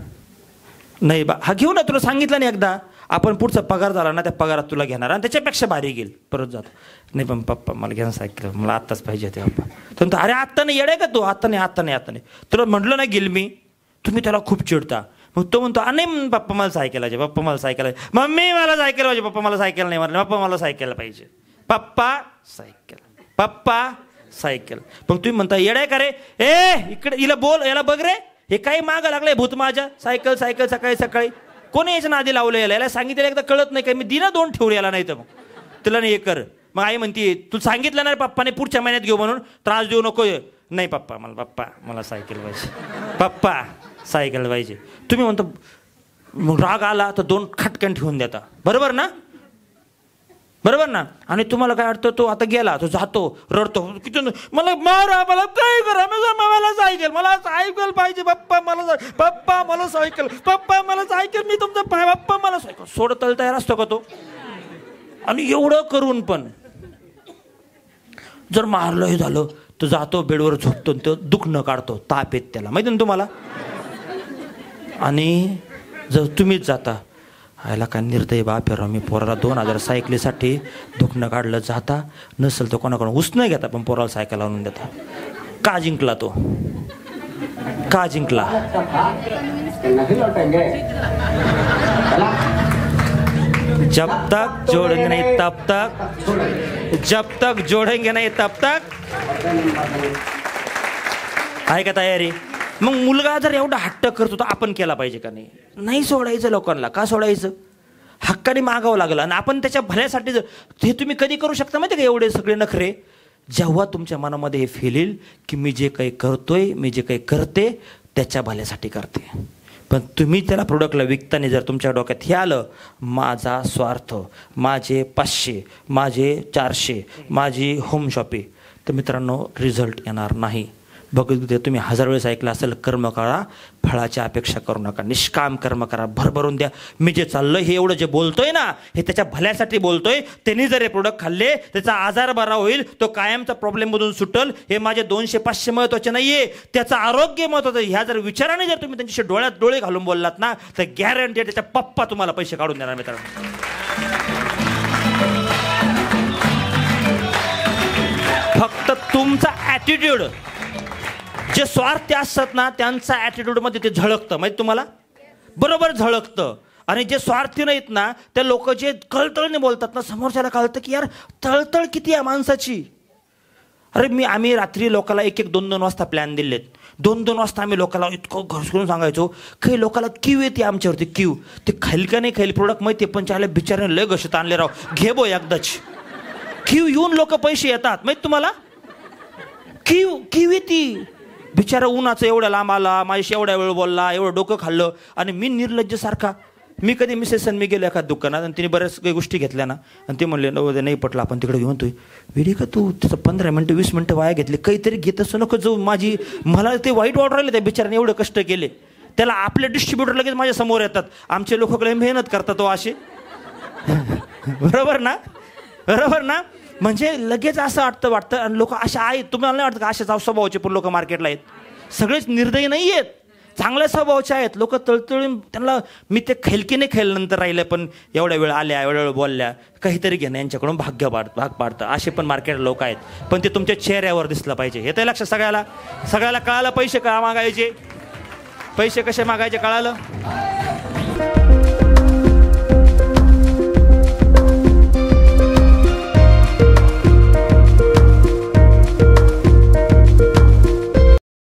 नाही बा हा घेऊ ना तुला सांगितलं नाही एकदा आपण पुढचा पगार झाला ना त्या पगारात तुला घेणार आणि त्याच्यापेक्षा भारी घेईल परत जातो नाही पण पप्पा मला घ्या ना सायकल मला आत्ताच पाहिजे ते पप्पा तर अरे आत्ता नाही येडे का तू आत्ता नाही तुला म्हटलं ना गेल मी तुम्ही त्याला खूप चिडता मग तो म्हणतो नाही पप्पा मला सायकल पाहिजे पप्पा मला सायकल पाहिजे मम्मी मला सायकल पाहिजे पप्पा मला सायकल नाही म्हणलं पप्पा मला सायकल पाहिजे पप्पा सायकल मग तुम्ही म्हणता येडाय का रे इकडे हिला बोल याला बघ रे हे काही मागं लागलंय भूत माझ्या सायकल सकाळी कोणी याच्या नादी लावलं याला सांगितलं एकदा कळत नाही काय मी दिना 2 ठेवले याला नाही तर मग तुला नाही हे कर मग आई म्हणते तू सांगितलं ना पप्पाने पुढच्या महिन्यात घेऊ म्हणून त्रास देऊ नको नाही पप्पा मला सायकल पाहिजे तुम्ही म्हणता मग राग आला तर 2 खटकन ठेवून देता बरोबर ना आणि तुम्हाला काय वाटतं तो आता गेला तो जातो रडतो किती मला मारा मला काय करा मला सायकल पाहिजे पप्पा मला सायकल मी तुमचा पप्पा मला सायकल सोडता तयार असतो का तो आणि एवढं करून पण जर मारलं हे झालं तो जातो बेडवर झोपतो तो दुखणं काढतो ताप येत त्याला माहिती ना तुम्हाला आणि जर तुम्हीच जाता ह्याला काय निर्दय बाप आहे मी पोराला 2000 सायकलीसाठी दुखणं काढलं जाता नसेल तर कोणाकडून उसणं घेता पण पोराला सायकल आणून देता का जिंकला जब तक जोड़ेंगे नहीं तब तक आहे का तयारी मग मुलगा जर एवढा हट्ट करतो तर आपण केला पाहिजे का नाही सोडायचं लोकांना का सोडायचं हक्काने मागावं लागलं आणि आपण त्याच्या भल्यासाठी हे तुम्ही कधी करू शकता माहिती का एवढे सगळे नखरे जेव्हा तुमच्या मनामध्ये हे फील येईल की मी जे काही करते त्याच्या भल्यासाठी करते पण तुम्ही त्याला प्रोडक्टला विकताना जर तुमच्या डोक्यात हे आलं माझा स्वार्थ माझे 500 माझे 400 माझी होम शॉपिंग तर मित्रांनो रिझल्ट येणार नाही भगवद्गीता तुम्ही 1000 वेळेस ऐकलं असेल कर्म करा फळाची अपेक्षा करू नका निष्काम कर्म करा भरभरून द्या मी जे चाललोय हे एवढं जे बोलतोय ना हे त्याच्या भल्यासाठी बोलतोय त्यांनी जर हे प्रोडक्ट खाल्ले त्याचा आजार बरा होईल तो कायमचा प्रॉब्लेममधून सुटल हे माझे 200-500 महत्वाचे नाहीये त्याचं आरोग्य महत्वाचं ह्या जर विचाराने जर तुम्ही त्यांच्याशी डोळ्यात डोळे घालून बोललात ना तर गॅरंटी त्याच्या पप्पा तुम्हाला पैसे काढून देणार मित्रांनो फक्त तुमचा ॲटिट्यूड जे स्वार्थी असतात ना त्यांचा ॲटिट्यूडमध्ये ते झळकतं माहिती तुम्हाला बरोबर झळकतं आणि जे स्वार्थी नाहीत ना त्या लोक जे कळतळने बोलतात ना समोरच्याला कळतं की यार तळतळ किती आहे माणसाची अरे आम्ही रात्री लोकांना 1-2 वाजता प्लॅन दिलेत 2 वाजता आम्ही लोकांना इतकं घरसरून सांगायचो काही लोकांना क्यू येते आमच्यावरती क्यू ते खाईल का नाही खाईल प्रोडक्ट माहिती पण चालले बिचाराने लय घशात आणले राव घे बो एकदाच क्यू येऊन लोक पैसे येतात माहिती तुम्हाला क्यू येते बिचारा उन्हाचं एवढ्या लांब आला माझ्याशी एवढ्या वेळ बोलला एवढं डोकं खाल्लं आणि मी निर्लज्ज सारखा मी कधी मिसेसन मी गेलो एखाद्या दुकानात आणि तिने बऱ्याच काही गोष्टी घेतल्या ना आणि ते म्हणले नाही पटलं आपण तिकडे घेऊन वेडी का तू त्याचं 15 मिनटं 20 मिनटं वाया घेतले काहीतरी घेत असं नको जाऊ मला ते वाईट वाटू राहिले त्या बिचाराने एवढे कष्ट केले त्याला आपले डिस्ट्रीब्युटर लगेच माझ्या समोर येतात आमचे लोक लय मेहनत करतात तो असे बरोबर ना म्हणजे लगेच असं वाटतं आणि लोक अशा आहेत तुम्हाला नाही वाटतं का अशाच स्वभावाचे पण लोक मार्केटला आहेत सगळेच निर्दयी नाही आहेत चांगल्या स्वभावाचे आहेत लोक, तळतळून त्यांना मी ते खेलकीने खेळल्यानंतर राहिलं, पण एवढ्या वेळ आल्या, एवढ्या वेळ बोलल्या, काहीतरी घेणं यांच्याकडून भाग पाडतं. असे पण मार्केट लोक आहेत, पण ते तुमच्या चेहऱ्यावर दिसलं पाहिजे. हे तर लक्षात सगळ्याला कळालं. पैसे का मागायचे, पैसे कसे मागायचे कळालं.